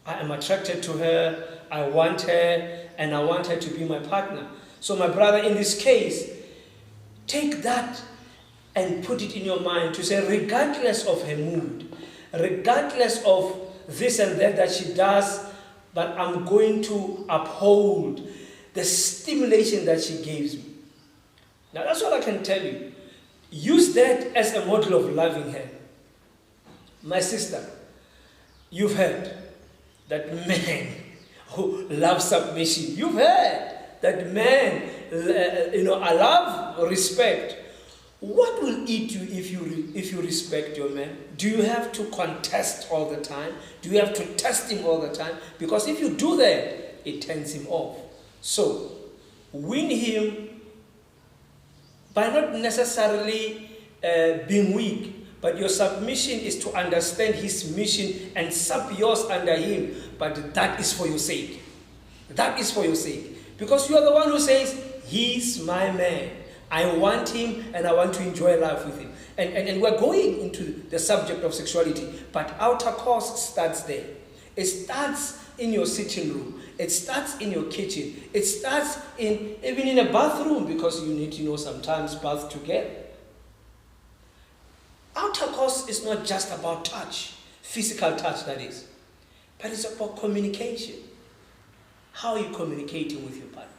I am attracted to her, I want her, and I want her to be my partner. So my brother, in this case, take that and put it in your mind to say, regardless of her mood, regardless of this and that she does, but I'm going to uphold the stimulation that she gives me. Now that's what I can tell you. Use that as a model of loving her. My sister, you've heard that men who love submission. You've heard that men, I love respect. What will eat you if you respect your man? Do you have to contest all the time? Do you have to test him all the time? Because if you do that, it turns him off. So, win him by not necessarily being weak, but your submission is to understand his mission and sub yours under him. But that is for your sake. That is for your sake. Because you are the one who says, he's my man. I want him and I want to enjoy life with him. And we're going into the subject of sexuality, but outer course starts there. It starts in your sitting room. It starts in your kitchen. It starts even in a bathroom, because you need to sometimes bath together. Outer course is not just about touch, physical touch that is, but it's about communication. How are you communicating with your partner?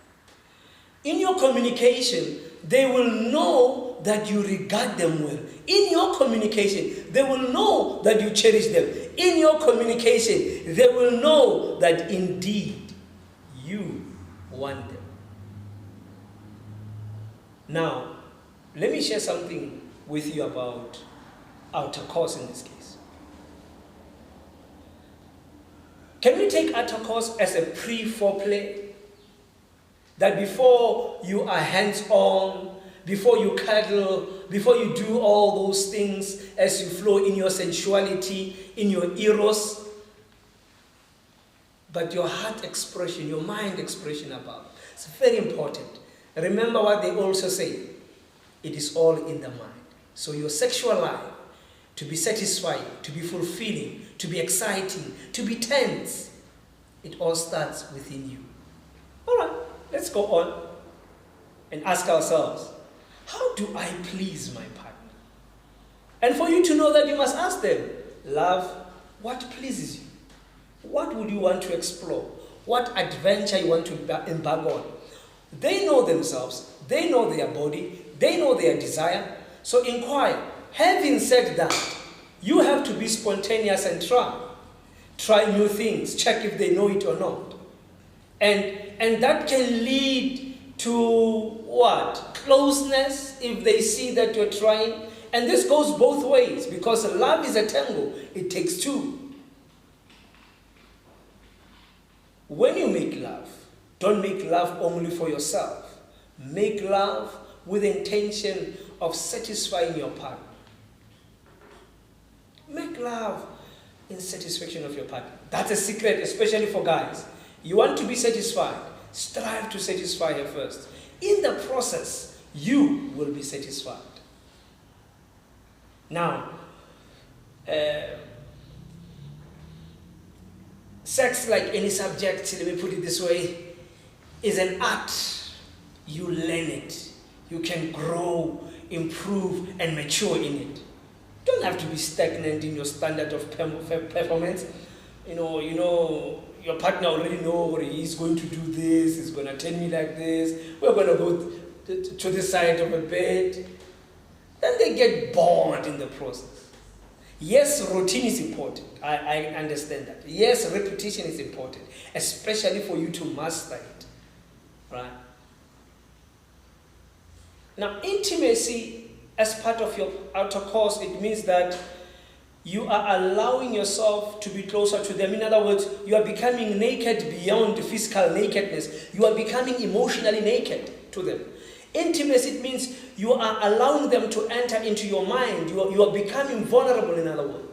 In your communication, they will know that you regard them well. In your communication, they will know that you cherish them. In your communication, they will know that indeed you want them. Now, let me share something with you about outer course in this case. Can we take outer course as a pre-foreplay? That before you are hands-on, before you cuddle, before you do all those things as you flow in your sensuality, in your eros, but your heart expression, your mind expression about. It's very important. Remember what they also say. It is all in the mind. So your sexual life, to be satisfying, to be fulfilling, to be exciting, to be tense, it all starts within you. All right, let's go on and ask ourselves, how do I please my partner? And for you to know that, you must ask them, love, what pleases you? What would you want to explore? What adventure you want to embark on? They know themselves, they know their body, they know their desire. So inquire. Having said that, you have to be spontaneous and try new things, check if they know it or not. And that can lead to what? Closeness, if they see that you're trying. And this goes both ways, because love is a tango. It takes two. When you make love, don't make love only for yourself. Make love with the intention of satisfying your partner. Make love in satisfaction of your partner. That's a secret, especially for guys. You want to be satisfied, strive to satisfy her first. In the process, you will be satisfied. Now, sex, like any subject, let me put it this way, is an art. You learn it. You can grow, improve, and mature in it. You don't have to be stagnant in your standard of performance. You know, your partner already knows he's going to do this, he's going to tell me like this, we're going to go to the side of a bed. Then they get bored in the process. Yes, routine is important. I understand that. Yes, repetition is important, especially for you to master it. Right? Now, intimacy as part of your outer course, it means that you are allowing yourself to be closer to them. In other words, you are becoming naked beyond physical nakedness. You are becoming emotionally naked to them. Intimacy, it means you are allowing them to enter into your mind. You are becoming vulnerable, in other words.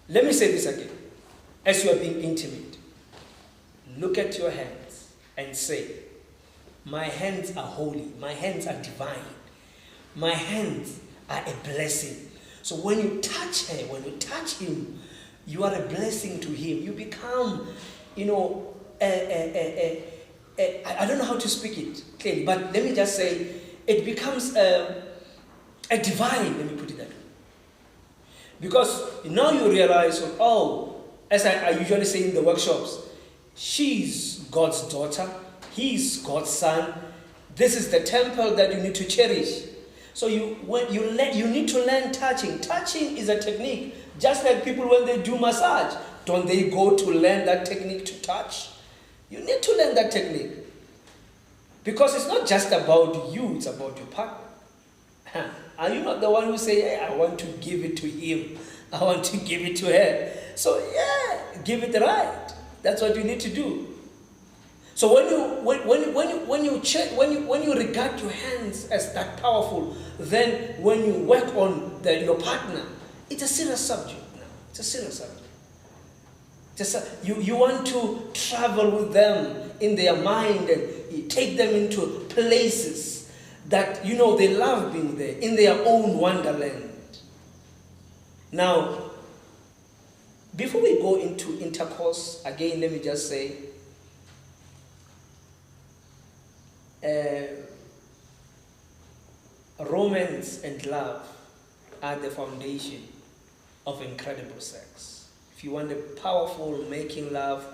Let me say this again. As you are being intimate, look at your hands and say, my hands are holy. My hands are divine. My hands are a blessing. So when you touch her, when you touch him, you are a blessing to him. You become, I don't know how to speak it clearly, but let me just say, it becomes a divine, let me put it that way. Because now you realize, as I usually say in the workshops, she's God's daughter, he's God's son. This is the temple that you need to cherish. So you need to learn touching. Touching is a technique. Just like people when they do massage, don't they go to learn that technique to touch? You need to learn that technique. Because it's not just about you, it's about your partner. Are you not the one who say, hey, I want to give it to him, I want to give it to her? So yeah, give it right. That's what you need to do. So when you regard your hands as that powerful, then when you work on your partner, it's a serious subject now. It's a serious subject. You want to travel with them in their mind and take them into places that they love being there, in their own wonderland. Now, before we go into intercourse, again, let me just say, romance and love are the foundation of incredible sex. If you want a powerful making love,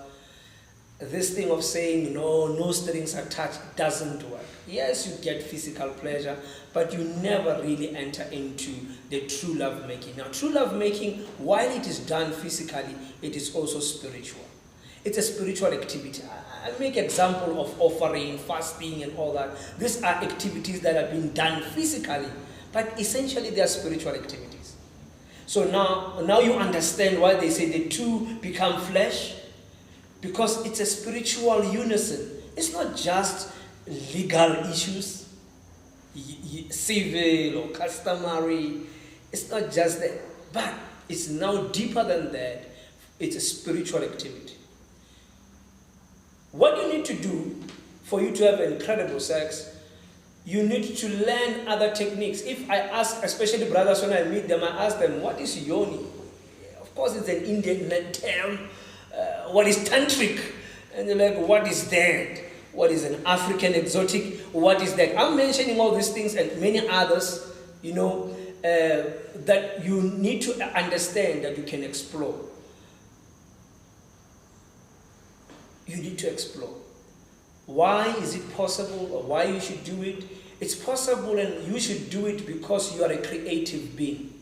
this thing of saying no strings attached doesn't work. Yes, you get physical pleasure, but you never really enter into the true love making. Now, true love making, while it is done physically, it is also spiritual. It's a spiritual activity. I make example of offering, fasting, and all that. These are activities that are being done physically, but essentially they are spiritual activities. So now you understand why they say the two become flesh, because it's a spiritual unison. It's not just legal issues, civil or customary. It's not just that, but it's now deeper than that. It's a spiritual activity. What you need to do for you to have incredible sex, you need to learn other techniques. If I ask, especially brothers when I meet them, I ask them, what is yoni? Of course, it's an Indian term. What is tantric? And they're like, what is that? What is an African exotic? What is that? I'm mentioning all these things and many others, that you need to understand that you can explore. You need to explore. Why is it possible, or why you should do it? It's possible and you should do it because you are a creative being.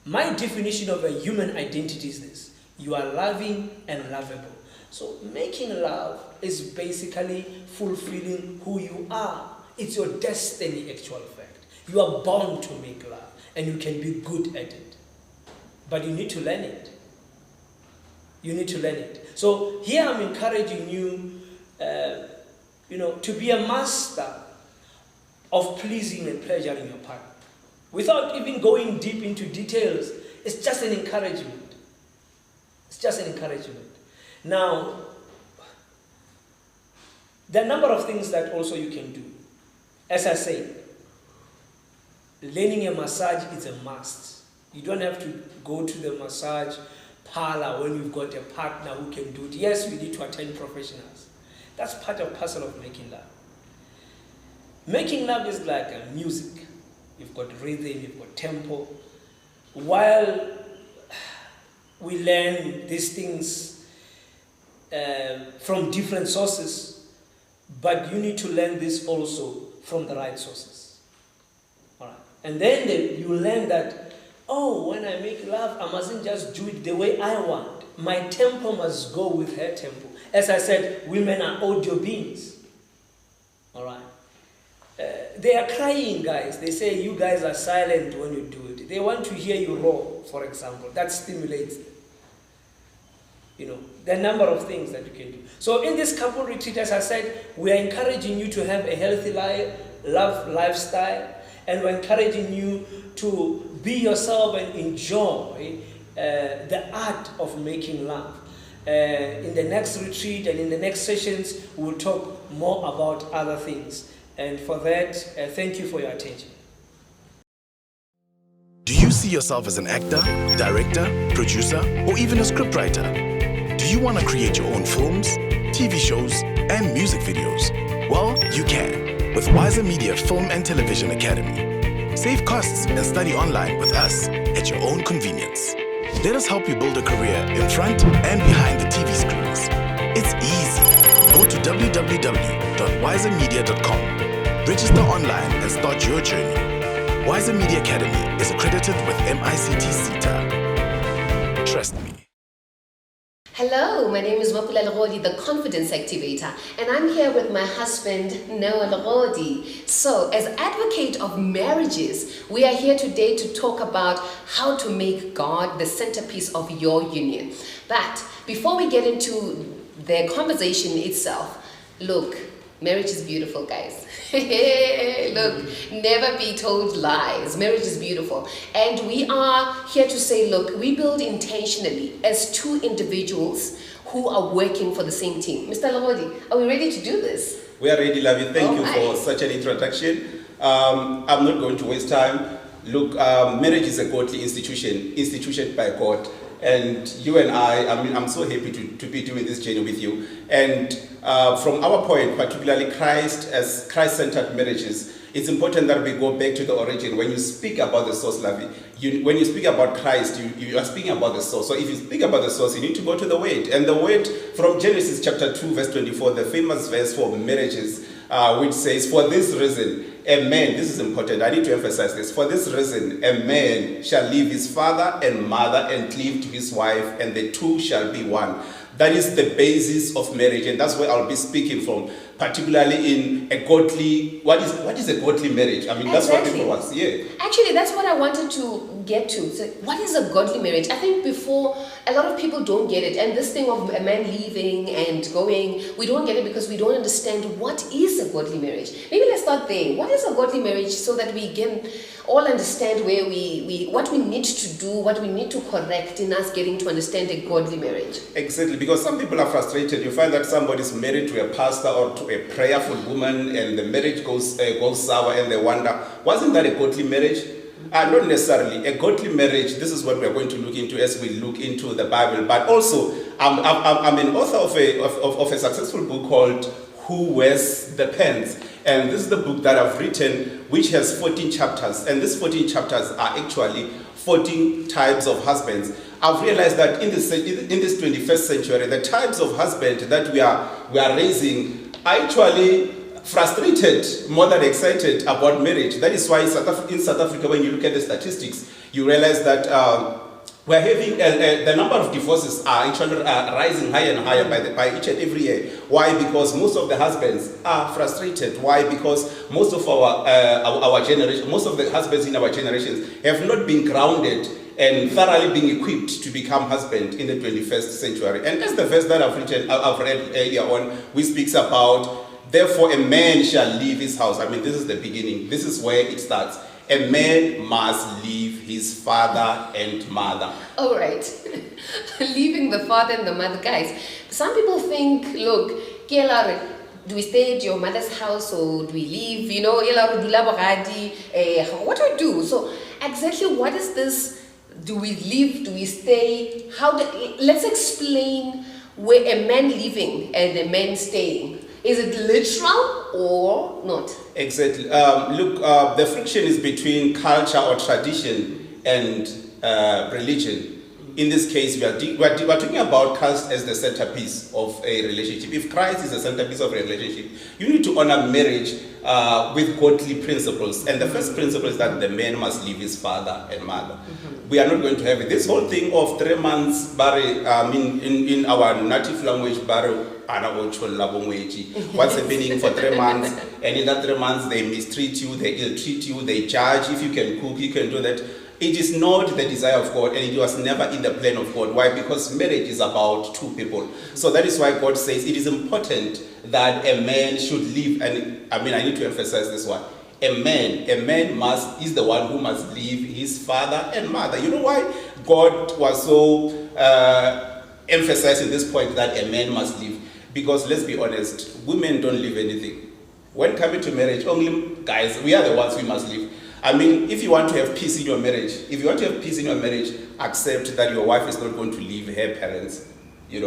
My definition of a human identity is this: you are loving and lovable. So making love is basically fulfilling who you are. It's your destiny, actual fact. You are born to make love and you can be good at it. But you need to learn it. You need to learn it. So here I'm encouraging you, to be a master of pleasing and pleasuring your partner. Without even going deep into details, it's just an encouragement. It's just an encouragement. Now, there are a number of things that also you can do. As I said, learning a massage is a must. You don't have to go to the massage parlor when you've got a partner who can do it. Yes, we need to attend professionals. That's part and parcel of making love. Making love is like a music. You've got rhythm, you've got tempo. While we learn these things from different sources, but you need to learn this also from the right sources. All right. And then you learn that, when I make love, I mustn't just do it the way I want. My tempo must go with her tempo. As I said, women are audio beings. All right. They are crying, guys. They say you guys are silent when you do it. They want to hear you roar, for example. That stimulates them. There are a number of things that you can do. So in this couple retreat, as I said, we are encouraging you to have a healthy lifestyle, and we're encouraging you to be yourself and enjoy the art of making love. In the next retreat and in the next sessions, we'll talk more about other things. And for that, thank you for your attention. Do you see yourself as an actor, director, producer, or even a scriptwriter? Do you want to create your own films, TV shows, and music videos? Well, you can with Wiser Media Film and Television Academy. Save costs and study online with us at your own convenience. Let us help you build a career in front and behind the TV screens. It's easy. Go to www.wisermedia.com. Register online and start your journey. Wiser Media Academy is accredited with MICT CETA. Trust me. Hello, my name is Mapula Lagodi, the Confidence Activator, and I'm here with my husband, Noah Lagodi. So, as advocate of marriages, we are here today to talk about how to make God the centerpiece of your union. But before we get into the conversation itself, look, marriage is beautiful, guys. Look, never be told lies. Marriage is beautiful. And we are here to say, look, we build intentionally as two individuals who are working for the same team. Mr. Lagodi, are we ready to do this? We are ready, Lavi. Thank you for such an introduction. I'm not going to waste time. Look, marriage is a godly instituted by God. And you and I'm so happy to be doing this journey with you. And from our point, particularly Christ, as Christ-centered marriages, it's important that we go back to the origin. When you speak about the source, Lavi, when you speak about Christ, you are speaking about the source. So if you speak about the source, you need to go to the Word. And the Word from Genesis chapter 2, verse 24, the famous verse for marriages, which says, for this reason, a man, this is important, I need to emphasize this. For this reason, a man shall leave his father and mother and cleave to his wife, and the two shall be one. That is the basis of marriage, and that's where I'll be speaking from, particularly in a godly, what is a godly marriage? I mean, that's what people want. Yeah. Actually, that's what I wanted to get to. So what is a godly marriage? I think before, a lot of people don't get it. And this thing of a man leaving and going, we don't get it because we don't understand what is a godly marriage. Maybe let's start there. What is a godly marriage, so that we can all understand where what we need to do, what we need to correct in us getting to understand a godly marriage. Exactly, because some people are frustrated. You find that somebody's married to a pastor or to a prayerful woman, and the marriage goes sour, and they wonder, wasn't that a godly marriage? Not necessarily. A godly marriage, this is what we're going to look into as we look into the Bible. But also, I'm an author of a successful book called Who Wears the Pants? And this is the book that I've written, which has 14 chapters. And these 14 chapters are actually 14 types of husbands. I've realized that in this 21st century, the types of husband that we are raising are actually frustrated more than excited about marriage. That is why in South Africa, when you look at the statistics, you realize that we're having the number of divorces are actually rising higher and higher by each and every year. Why? Because most of the husbands are frustrated. Why? Because most of our generation, most of the husbands in our generations have not been grounded and thoroughly being equipped to become husband in the 21st century. And that's the verse that I've read earlier on, which speaks about, therefore a man shall leave his house. I mean, this is the beginning. This is where it starts. A man must leave his father and mother. All right. Leaving the father and the mother. Guys, some people think, look, do we stay at your mother's house or do we leave? You know, what do we do? So exactly what is this? Do we leave? Do we stay? Let's explain where a man leaving and a man staying. Is it literal or not? Exactly. Look, the friction is between culture or tradition and religion. In this case, we're talking about Christ as the centerpiece of a relationship. If Christ is the centerpiece of a relationship, you need to honor marriage with godly principles. And the first principle is that the man must leave his father and mother. Mm-hmm. We are not going to have it. This whole thing of 3 months, in our native language, what's happening for 3 months, and in that 3 months they mistreat you, they ill-treat you, they judge. If you can cook, you can do that. It is not the desire of God, and it was never in the plan of God. Why? Because marriage is about two people. So that is why God says it is important that a man should live, and I need to emphasize this one. A man is the one who must leave his father and mother. You know why God was so emphasizing this point that a man must leave? Because let's be honest, women don't leave anything. When coming to marriage, only guys, we are the ones who must leave. If you want to have peace in your marriage, accept that your wife is not going to leave her parents. She's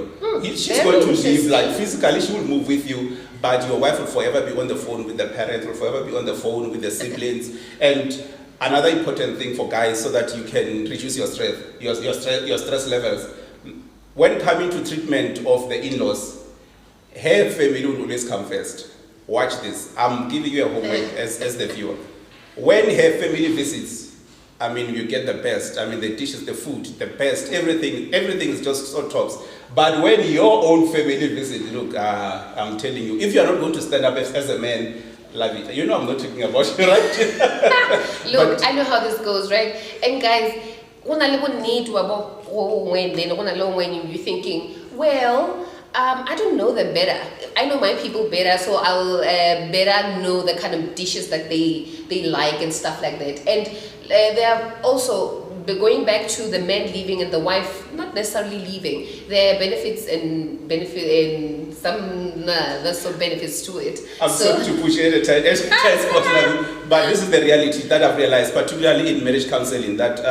going to leave, like physically she will move with you, but your wife will forever be on the phone with the parents, will forever be on the phone with the siblings. And another important thing for guys, so that you can reduce your stress levels. When coming to treatment of the in-laws, her family will always come first. Watch this. I'm giving you a homework as the viewer. When her family visits, you get the best. The dishes, the food, the best, everything is just so tops. But when your own family visits, look, I'm telling you, if you're not going to stand up as a man, love it. You know I'm not talking about you, right? Look, I know how this goes, right? And guys, when you're thinking, well, I don't know them better. I know my people better, so I'll better know the kind of dishes that they like and stuff like that. And they are also going back to the man leaving and the wife not necessarily leaving. There are benefits and some there's some benefits to it. I'm sorry to push it but this is the reality that I've realized, particularly in marriage counseling, that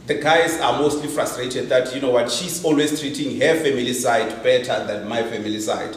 the guys are mostly frustrated that, she's always treating her family side better than my family side.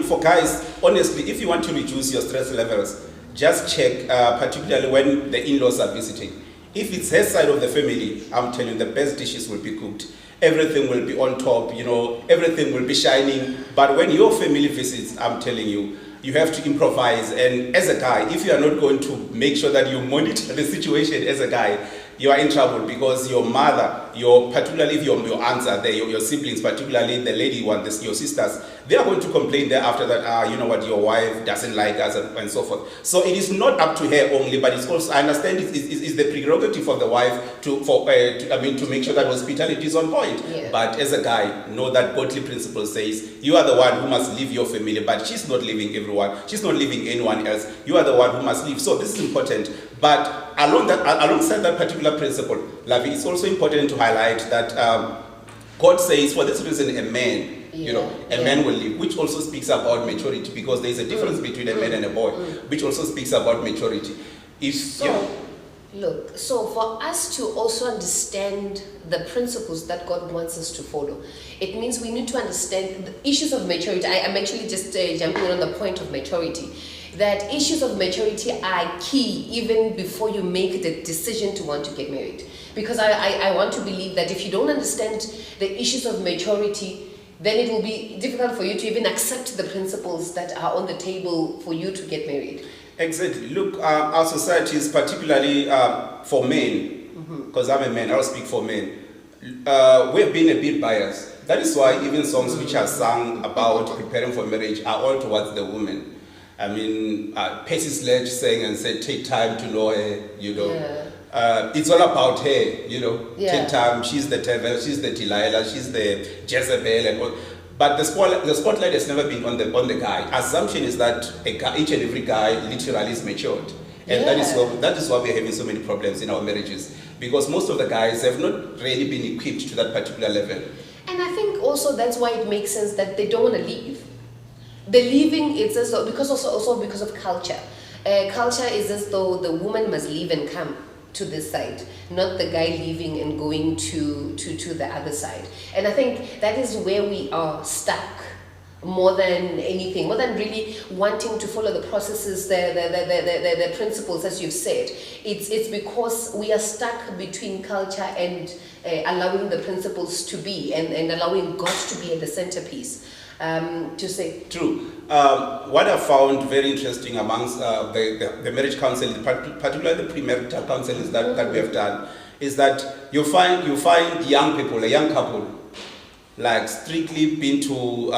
For guys, honestly, if you want to reduce your stress levels, just check, particularly when the in-laws are visiting. If it's her side of the family, I'm telling you, the best dishes will be cooked. Everything will be on top, everything will be shining. But when your family visits, I'm telling you, you have to improvise. And as a guy, if you are not going to make sure that you monitor the situation as a guy, you are in trouble, because your mother, particularly if your aunts are there, your siblings, particularly the lady one, your sisters, they are going to complain thereafter that, you know what, your wife doesn't like us and so forth. So it is not up to her only, but it's also, I understand it's the prerogative of the wife to make sure that hospitality is on point. Yeah. But as a guy, know that godly principle says you are the one who must leave your family, but she's not leaving everyone. She's not leaving anyone else. You are the one who must leave. So this is important. But alongside that particular principle, Lavi, it's also important to highlight that God says, for this reason, a man, a man will live, which also speaks about maturity, because there is a difference between a man and a boy, which also speaks about maturity. Look, so for us to also understand the principles that God wants us to follow, it means we need to understand the issues of maturity. I'm actually just jumping on the point of maturity. That issues of maturity are key even before you make the decision to want to get married. Because I want to believe that if you don't understand the issues of maturity, then it will be difficult for you to even accept the principles that are on the table for you to get married. Exactly. Look, our society is particularly for men, because I'm a man, I'll speak for men. We've been a bit biased. That is why even songs which are sung about preparing for marriage are all towards the woman. I mean, Percy Sledge sang and said, take time to know her, it's all about her, take time. She's the Tevel, she's the Delilah, she's the Jezebel and all. But the spotlight has never been on the guy. Assumption is that each and every guy literally is matured. And that is why we're having so many problems in our marriages. Because most of the guys have not really been equipped to that particular level. And I think also that's why it makes sense that they don't want to leave. The leaving is as though, because also because of culture. Culture is as though the woman must leave and come to this side, not the guy leaving and going to the other side. And I think that is where we are stuck more than anything, more than really wanting to follow the processes, the principles, as you've said. It's because we are stuck between culture and allowing the principles to be and allowing God to be at the centerpiece. True. What I found very interesting amongst the marriage counseling, particularly the premarital counseling that we have done, is that you find young people, a young couple, like strictly been to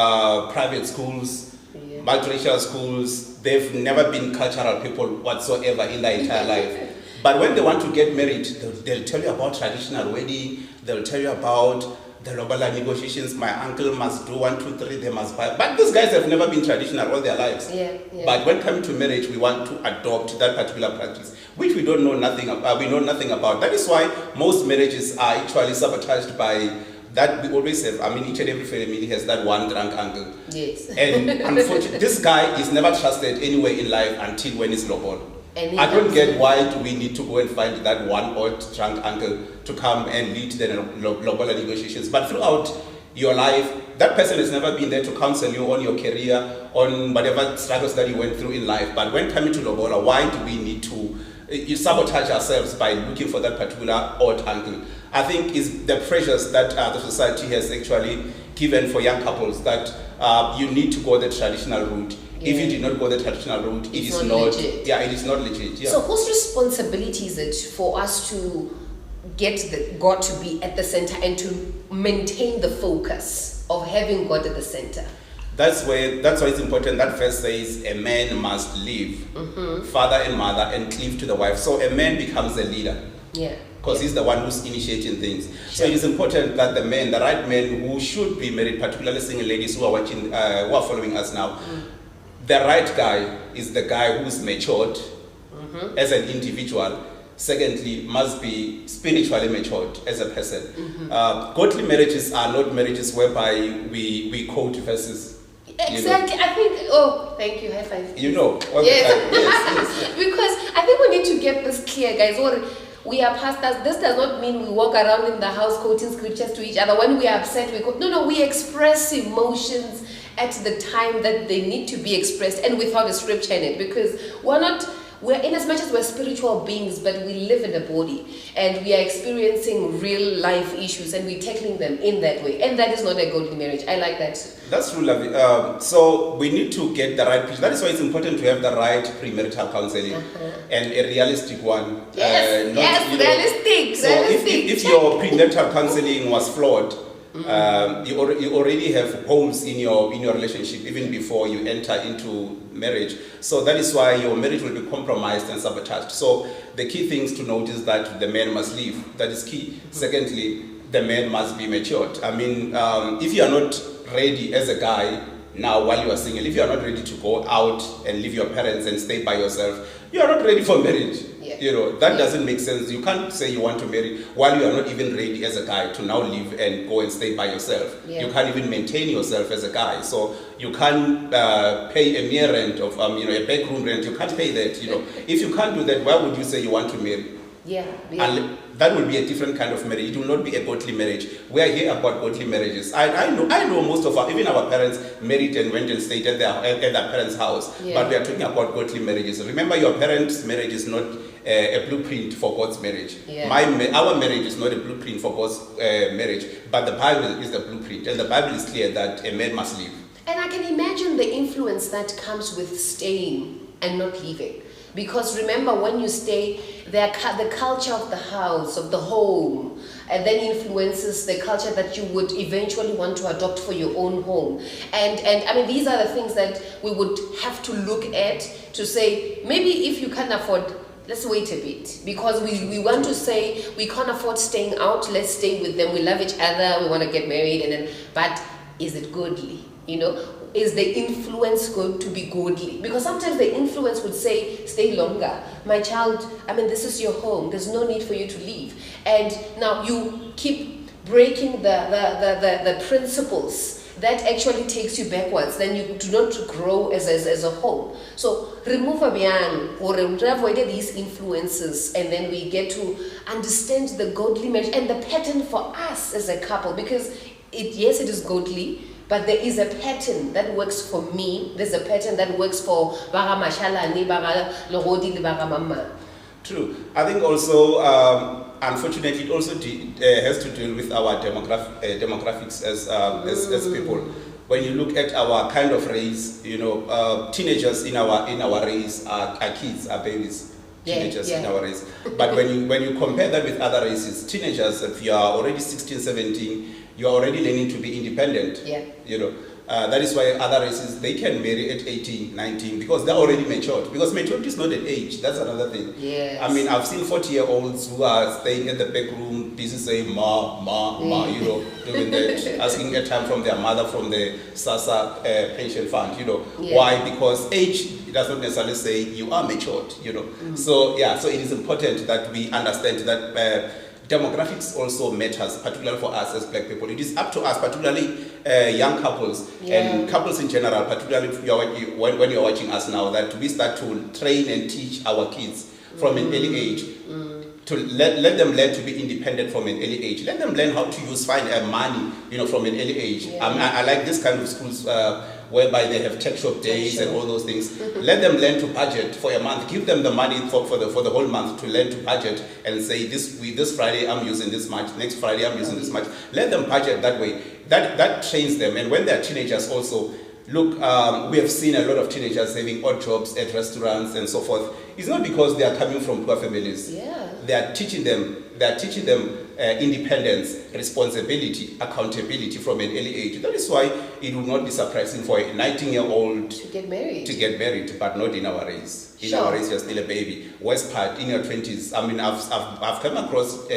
private schools, multiracial schools. They've never been cultural people whatsoever in their entire life. But when they want to get married, they'll tell you about traditional wedding. They'll tell you about the Lobala negotiations. My uncle must do 1, 2, 3. They must buy. But these guys have never been traditional all their lives. But when coming to marriage, we want to adopt that particular practice, which we don't know nothing about. We know nothing about. That is why most marriages are actually sabotaged by that. We always have. I mean, each and every family has that one drunk uncle. Yes. And unfortunately, this guy is never trusted anywhere in life until when he's lowball. I don't get why do we need to go and find that one old drunk uncle to come and lead the lobola negotiations. But throughout your life, that person has never been there to counsel you on your career, on whatever struggles that you went through in life. But when coming to lobola, why do we need to sabotage ourselves by looking for that particular old uncle? I think is the pressures that the society has actually given for young couples that you need to go the traditional route. If you did not go the traditional route, it is not legit. Yeah, it is not legit. Yeah. So whose responsibility is it for us to get God to be at the center and to maintain the focus of having God at the center? That's why it's important. That verse says a man must leave father and mother and cleave to the wife. So a man becomes a leader. Yeah. Because he's the one who's initiating things. Sure. So it is important that the right man who should be married, particularly single ladies who are watching, who are following us now, the right guy is the guy who's matured as an individual. Secondly, must be spiritually matured as a person. Godly marriages are not marriages whereby we quote verses. Exactly. I think, oh, thank you, high five. You know. Yes. Because I think we need to get this clear, guys. We are pastors. This does not mean we walk around in the house quoting scriptures to each other. When we are upset, we quote. No, we express emotions at the time that they need to be expressed and without a scripture in it, because we're we're, in as much as we're spiritual beings, but we live in a body and we are experiencing real life issues and we're tackling them in that way. And that is not a godly marriage. I like that. That's true, Lovey. So we need to get the right picture. That is why it's important to have the right premarital counseling and a realistic one. Yes, realistic. So if your premarital counseling was flawed, you already have holes in your relationship even before you enter into marriage. So that is why your marriage will be compromised and sabotaged. So the key things to note is that the man must leave. That is key. Secondly, the man must be matured. I mean, if you are not ready as a guy now while you are single, if you are not ready to go out and leave your parents and stay by yourself, you are not ready for marriage. Yeah. You know, that doesn't make sense. You can't say you want to marry while you are not even ready as a guy to now leave and go and stay by yourself. Yeah. You can't even maintain yourself as a guy. So you can't pay a mere rent of, a bedroom rent. You can't pay that, If you can't do that, why would you say you want to marry? Yeah. And that will be a different kind of marriage. It will not be a godly marriage. We are here about godly marriages. I know most of even our parents married and went and stayed at their parents' house. Yeah. But we are talking about godly marriages. Remember, your parents' marriage is not a blueprint for God's marriage. Yeah. Our marriage is not a blueprint for God's marriage, but the Bible is the blueprint, and the Bible is clear that a man must live. And I can imagine the influence that comes with staying and not leaving. Because remember, when you stay, the culture of the house, of the home, and then influences the culture that you would eventually want to adopt for your own home. And I mean, these are the things that we would have to look at to say, maybe if you can't afford, let's wait a bit. Because we want to say, we can't afford staying out, let's stay with them, we love each other, we want to get married, but is it godly? Is the influence going to be godly? Because sometimes the influence would say, stay longer. My child, this is your home. There's no need for you to leave. And now you keep breaking the principles that actually takes you backwards. Then you do not grow as a whole. So remove a beyond or avoid these influences, and then we get to understand the godly marriage and the pattern for us as a couple. Because it is godly, but there is a pattern that works for me. There's a pattern that works for Baga Mashalani, Baga Logodi, Baga Mama. True. I think also, unfortunately, it also has to deal with our demographics as people. When you look at our kind of race, teenagers in our race are kids, are babies. Teenagers in our race. But when you compare that with other races, teenagers, if you are already 16, 17, you are already learning to be independent. Yeah. That is why other races, they can marry at 18, 19, because they're already matured. Because maturity is not an age. That's another thing. Yes. I've seen 40-year-olds who are staying at the back room, busy saying, ma, doing that, asking a time from their mother, from the SASA pension fund, Yeah. Why? Because age does not necessarily say you are matured, So it is important that we understand that demographics also matters, particularly for us as black people. It is up to us, particularly young couples and couples in general, particularly when you're watching us now, that we start to train and teach our kids from an early age to let them learn to be independent from an early age. Let them learn how to use money, from an early age. Yeah. I like this kind of schools whereby they have tech shop days and all those things. Let them learn to budget for a month. Give them the money for the whole month to learn to budget and say, this Friday I'm using this much, next Friday I'm using this much. Let them budget that way. That trains them. And when they're teenagers also, look, we have seen a lot of teenagers having odd jobs at restaurants and so forth. It's not because they are coming from poor families. Yeah. They are teaching them independence, responsibility, accountability from an early age. That is why it will not be surprising for a 19-year-old to get married, but not in our race. In Sure. our race, you're still a baby. Worst part, in your 20s. I've come across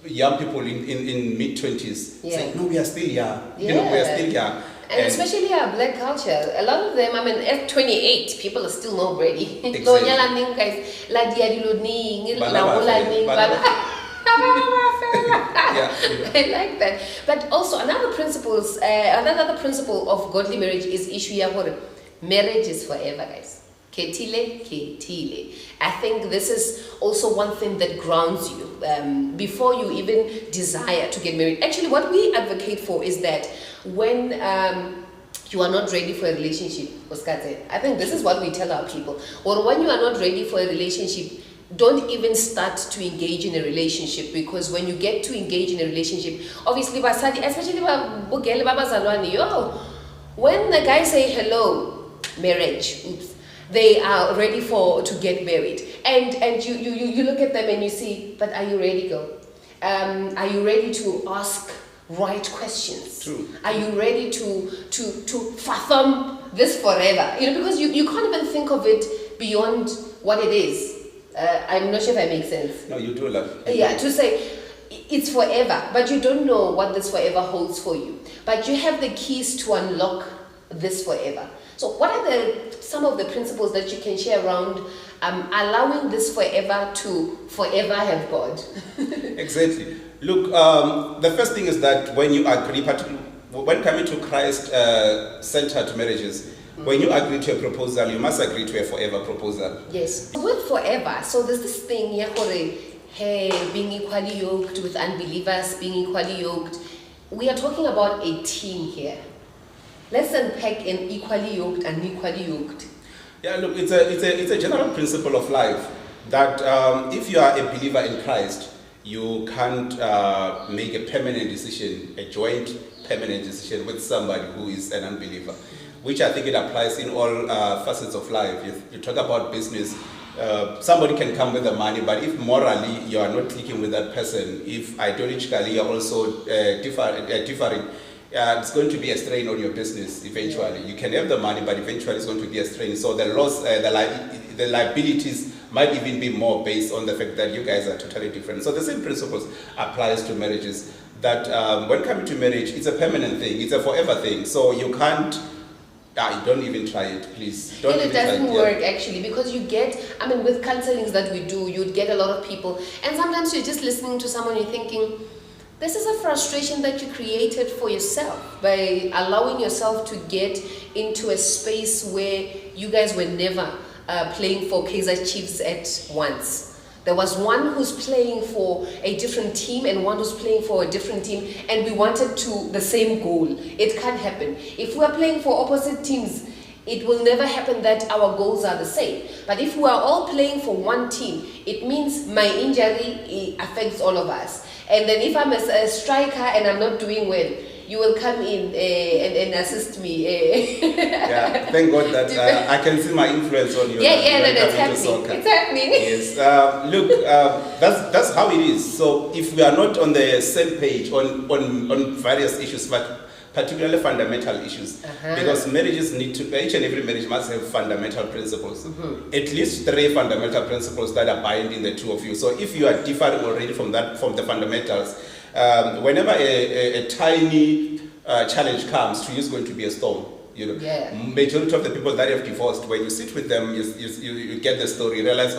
young people in mid-20s saying, no, we are still young. We are still young. And especially our black culture, a lot of them, at 28, people are still not ready. Exactly. I like that. But also another principle of godly marriage is issue ya marriage is forever, guys. Ketile. I think this is also one thing that grounds you before you even desire to get married. Actually, what we advocate for is that when you are not ready for a relationship, Oskate. I think this is what we tell our people. Or when you are not ready for a relationship, don't even start to engage in a relationship, because when you get to engage in a relationship, obviously, especially when the guys say hello, marriage, oops, they are ready to get married, and you look at them and you see, but are you ready, girl? Are you ready to ask right questions? True. Are you ready to fathom this forever? Because you can't even think of it beyond what it is. I'm not sure if I make sense. No, you do, love. Yeah, to say it's forever, but you don't know what this forever holds for you. But you have the keys to unlock this forever. So what are some of the principles that you can share around allowing this forever to forever have God? Exactly. Look, the first thing is that when you agree, particularly when coming to Christ-centered marriages, when you agree to a proposal, you must agree to a forever proposal. Yes. With forever, so there's this thing, being equally yoked with unbelievers, being equally yoked. We are talking about a team here. Let's unpack an equally yoked and unequally yoked. Yeah, look, it's a general principle of life that if you are a believer in Christ, you can't make a permanent decision, a joint permanent decision with somebody who is an unbeliever, which I think it applies in all facets of life. If you talk about business, somebody can come with the money, but if morally you are not clicking with that person, if ideologically you are also differing, it's going to be a strain on your business eventually. You can have the money, but eventually it's going to be a strain. So the loss, the liabilities might even be more based on the fact that you guys are totally different. So the same principles applies to marriages. That when coming to marriage, it's a permanent thing, it's a forever thing. So you can't. Don't even try it, please. Don't it doesn't work actually, because you get, with counselings that we do, you'd get a lot of people, and sometimes you're just listening to someone, you're thinking, this is a frustration that you created for yourself by allowing yourself to get into a space where you guys were never playing for Kaizer Chiefs at once. There was one who's playing for a different team and one who's playing for a different team, and we wanted the same goal. It can't happen. If we are playing for opposite teams, it will never happen that our goals are the same. But if we are all playing for one team, it means my injury affects all of us. And then if I'm a striker and I'm not doing well, you will come in and assist me. Yeah, thank God that I can see my influence on you. That's happening. It's happening. Yes. Look, that's how it is. So if we are not on the same page on various issues, but particularly fundamental issues, because marriages need to, each and every marriage must have fundamental principles. At least 3 fundamental principles that are binding the two of you. So if you are differing already from the fundamentals, whenever a tiny challenge comes, to you is going to be a storm. Majority of the people that have divorced, when you sit with them, you get the story, you realize,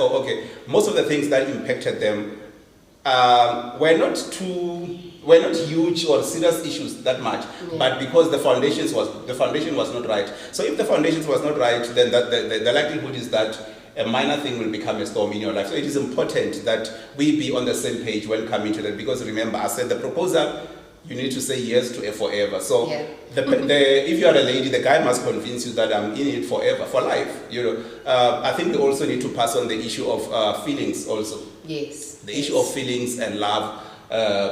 most of the things that impacted them were not huge or serious issues that much, but because the foundation was not right. So if the foundation was not right, then the likelihood is that a minor thing will become a storm in your life. So it is important that we be on the same page when coming to that, because remember, I said the proposal, you need to say yes to a forever. So if you are a lady, the guy must convince you that I'm in it forever, for life. I think we also need to pass on the issue of feelings also. Yes. The issue of feelings and love,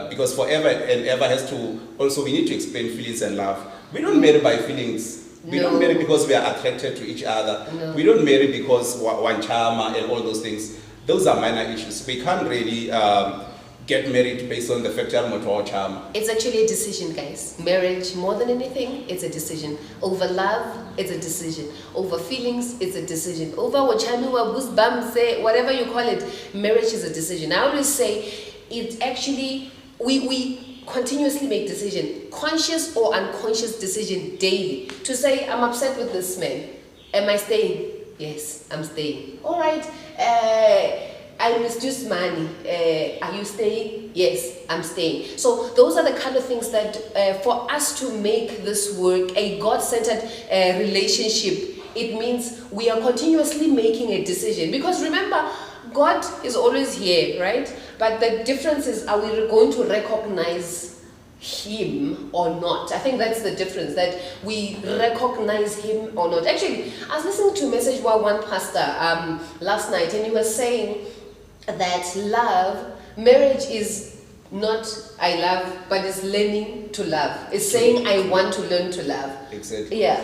because forever and ever has to, also we need to explain feelings and love. We don't marry by feelings. We don't marry because we are attracted to each other. No. We don't marry because one charm and all those things. Those are minor issues. We can't really get married based on the fact that I'm not charm. It's actually a decision, guys. Marriage, more than anything, it's a decision. Over love, it's a decision. Over feelings, it's a decision. Over whatever you call it, marriage is a decision. I always say, it's actually, we continuously make decision, conscious or unconscious decision daily, to say, I'm upset with this man. Am I staying? Yes, I'm staying. All right. I misused money. Are you staying? Yes, I'm staying. So those are the kind of things that for us to make this work a God-centered relationship, it means we are continuously making a decision. Because remember, God is always here, right? But the difference is, are we going to recognize him or not. I think that's the difference, that we recognize him or not. Actually, I was listening to a message by one pastor last night, and he was saying that marriage is not I love, but it's learning to love. It's saying I want to learn to love. Exactly. Yeah.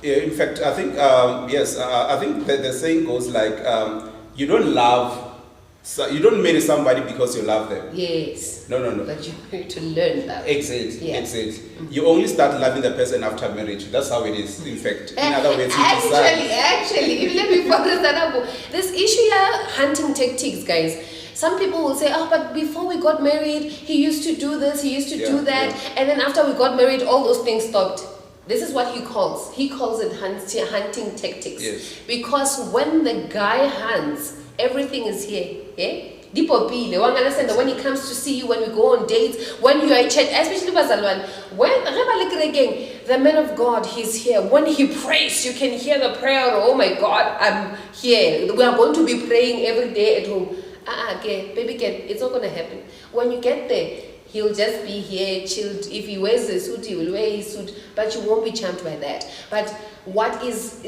In fact, I think, yes, I think that the saying goes like, you don't marry somebody because you love them. Yes. No. But you need to learn that. Exactly. Yeah. Exactly. You only start loving the person after marriage. That's how it is. In fact, in other words, actually, if let me focus that up. This issue here, hunting tactics, guys. Some people will say, oh, but before we got married, he used to do this, he used to do that, and then after we got married, all those things stopped. This is what he calls. He calls it hunting tactics. Yes. Because when the guy hunts, everything is here. Eh? When he comes to see you, when we go on dates, when you are in church, especially when the man of God, he's here. When he prays, you can hear the prayer, oh my God, I'm here. We are going to be praying every day at home. Baby, it's not going to happen. When you get there, he'll just be here, chilled. If he wears a suit, he will wear his suit, but you won't be charmed by that. But what is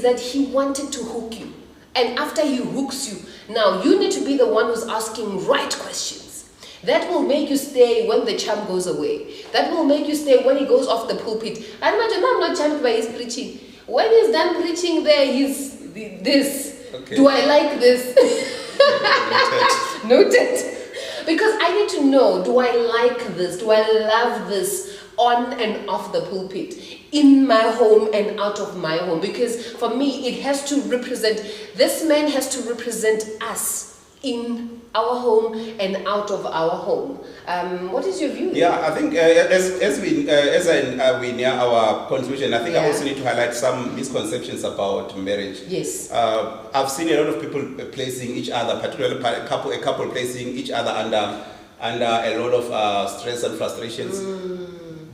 that he wanted to hook you. And after he hooks you, now you need to be the one who's asking right questions. That will make you stay when the charm goes away. That will make you stay when he goes off the pulpit. I imagine I'm not charmed by his preaching. When he's done preaching there, he's this. Okay. Do I like this? Noted. Because I need to know, do I like this? Do I love this on and off the pulpit? In my home and out of my home? Because for me, it has to represent, this man has to represent us in our home and out of our home. What is your view? Yeah, I think as we near our conclusion, I think I also need to highlight some misconceptions about marriage. Yes. I've seen a lot of people placing each other, particularly a couple placing each other under a lot of stress and frustrations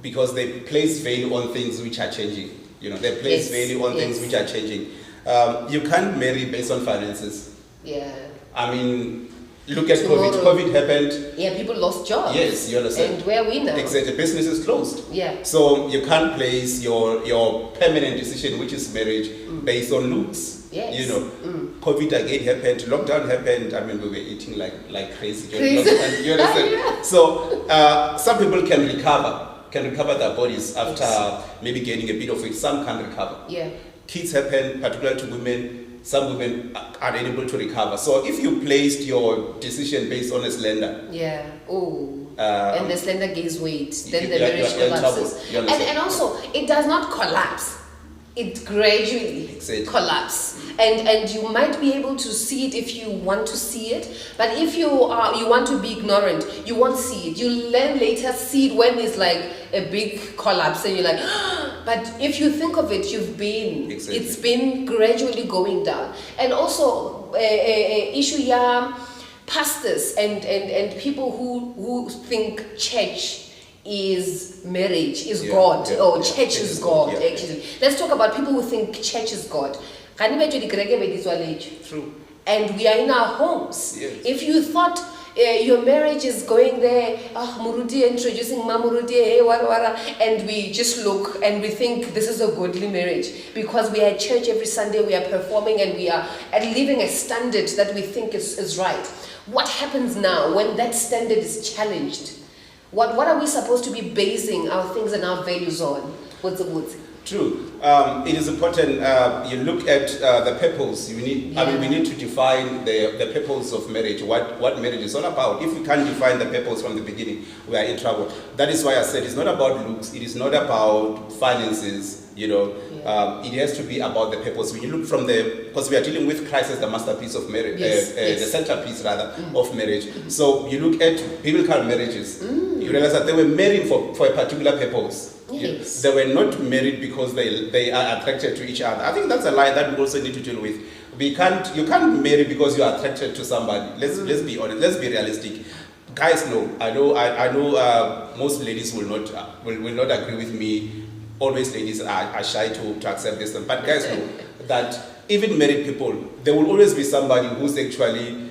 because they place value on things which are changing. You know, they place value on things which are changing. You can't marry based on finances. Yeah. I mean, look at COVID. COVID happened. Yeah, people lost jobs. Yes, you understand. And where are we now? Exactly, business is closed. Yeah. So you can't place your permanent decision, which is marriage, based on looks. Yes. You know, COVID again happened, lockdown happened. I mean, we were eating like crazy. You understand? Yeah. So some people can recover their bodies after maybe gaining a bit of weight. Some can't recover. Yeah. Kids happen, particularly to women. Some women are unable to recover. So if you placed your decision based on a slender, and the slender gains weight, then the marriage collapses. And also, it does not collapse. It gradually collapses. And you might be able to see it if you want to see it, but if you want to be ignorant, you won't see it. You then later see it when it's like a big collapse, and you're like, but if you think of it, it's been gradually going down. And also, issue pastors and people who think church is marriage, is God, church is God. Actually, let's talk about people who think church is God. True. And we are in our homes. Yes. If you thought your marriage is going there, Muruti introducing Mamuruti, and we just look and we think this is a godly marriage because we are at church every Sunday, we are performing and we are living a standard that we think is right. What happens now when that standard is challenged? What are we supposed to be basing our things and our values on? What's the word? True. It is important. You look at the purpose. We need to define the purpose of marriage. What marriage is all about. If we can't define the purpose from the beginning, we are in trouble. That is why I said it's not about looks. It is not about finances. You know, it has to be about the purpose. When you look because we are dealing with Christ as the masterpiece of marriage, the centerpiece rather of marriage. So you look at biblical marriages. You realize that they were married for a particular purpose. Yes. They were not married because they are attracted to each other. I think that's a lie that we also need to deal with. You can't marry because you are attracted to somebody. Let's be honest. Let's be realistic. Guys, no. I know. Most ladies will not agree with me. Always ladies are shy to accept this. But guys know that even married people, there will always be somebody who's actually,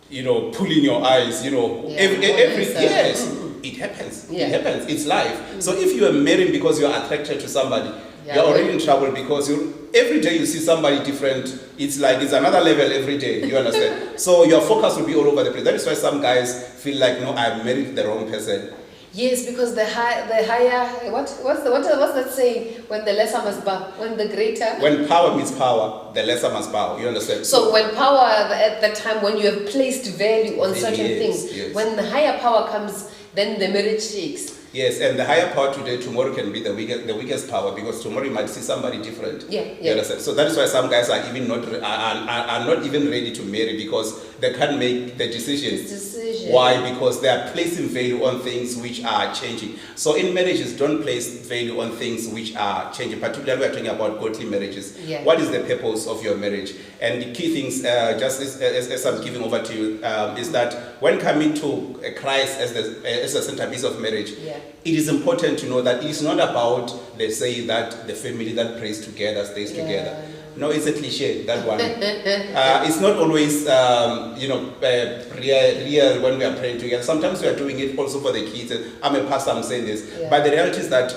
pulling your eyes. Yes. it happens. Yeah. It happens. It's life. So if you are married because you are attracted to somebody, Yeah, you're already in trouble because every day you see somebody different. It's like it's another level every day. You understand? So your focus will be all over the place. That is why some guys feel like, no, I've married the wrong person. Yes, because the higher, what's that saying? When the lesser must bow, when the greater. When power meets power, the lesser must bow. You understand? So when power, at the time when you have placed value on certain things, yes. when the higher power comes, then the marriage shakes. Yes, and the higher power today, tomorrow can be the weakest power, because tomorrow you might see somebody different. Yeah, You yeah. understand? So that is why some guys are even not even ready to marry, because they can't make the decisions. Why? Because they are placing value on things which are changing. So in marriages, don't place value on things which are changing. Particularly, we are talking about godly marriages. Yeah. What is the purpose of your marriage? And the key things, just as I'm giving over to you, is that when coming to Christ as the centerpiece of marriage, Yeah. it is important to know that it's not about, they say that the family that prays together stays Yeah. together. No, it's a cliche, that one. It's not always, real when we are praying together. Sometimes we are doing it also for the kids. I'm a pastor, I'm saying this. Yeah. But the reality is that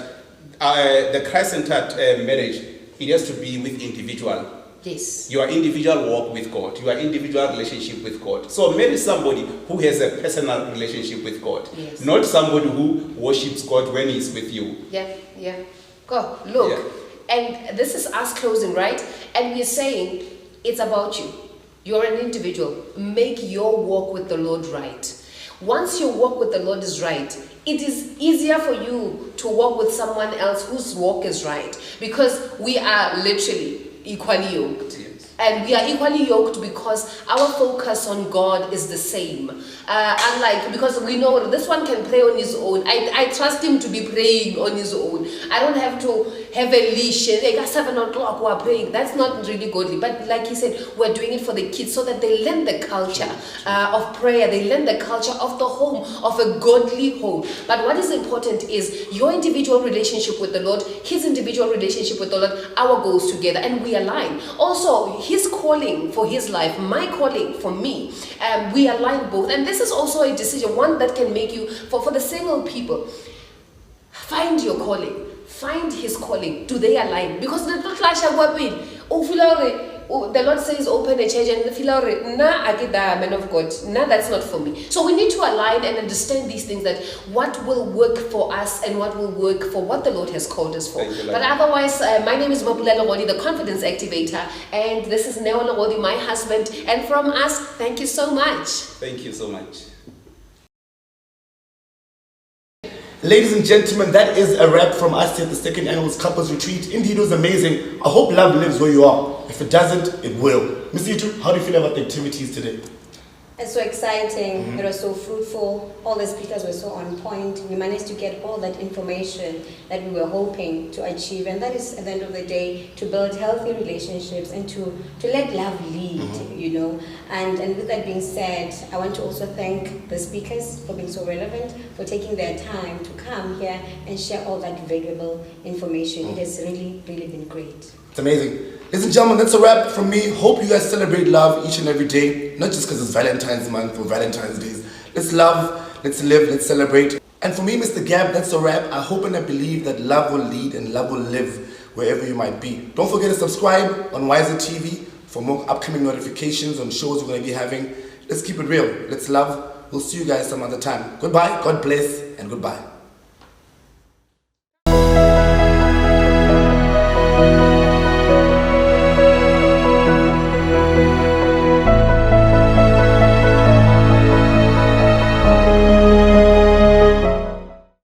the Christ-centered marriage, it has to be with individual. Yes. Your individual walk with God, your individual relationship with God. So marry somebody who has a personal relationship with God, Yes. not somebody who worships God when he's with you. Yeah, yeah. Go, look. Yeah. And this is us closing, right? And we're saying it's about you. You're an individual. Make your walk with the Lord right. Once your walk with the Lord is right, it is easier for you to walk with someone else whose walk is right, because we are literally equally yoked. Yes. And we are equally yoked because our focus on God is the same. Unlike, because we know this one can pray on his own. I trust him to be praying on his own. I don't have to have a leash. Like at 7 o'clock we're praying. That's not really godly. But like he said, we're doing it for the kids so that they learn the culture of prayer. They learn the culture of the home, of a godly home. But what is important is your individual relationship with the Lord, his individual relationship with the Lord, our goals together, and we align. Also, his calling for his life, my calling for me, we align both. And this is also a decision, one that can make you, for the single people, find your calling. Find his calling. Do they align? Because the Lord says open a church and the man of God. No, that's not for me. So we need to align and understand these things, that what will work for us and what will work for what the Lord has called us for. But otherwise, my name is Mapula Logodi, the Confidence Activator, and this is Neo Logodi, my husband. And from us, thank you so much. Thank you so much. Ladies and gentlemen, that is a wrap from us here at the second annual Couples Retreat. Indeed, it was amazing. I hope love lives where you are. If it doesn't, it will. Ms. Itu, how do you feel about the activities today? It's so exciting. It was so fruitful. All the speakers were so on point. We managed to get all that information that we were hoping to achieve. And that is, at the end of the day, to build healthy relationships and to let love lead, you know. And with that being said, I want to also thank the speakers for being so relevant, for taking their time to come here and share all that valuable information. It has really, really been great. It's amazing. Ladies and gentlemen, that's a wrap from me. Hope you guys celebrate love each and every day, not just because it's Valentine's month or Valentine's Days. Let's love, let's live, let's celebrate. And for me, Mr. Gab, that's a wrap. I hope and I believe that love will lead and love will live wherever you might be. Don't forget to subscribe on Wiser TV for more upcoming notifications on shows we're going to be having. Let's keep it real. Let's love. We'll see you guys some other time. Goodbye, God bless, and goodbye.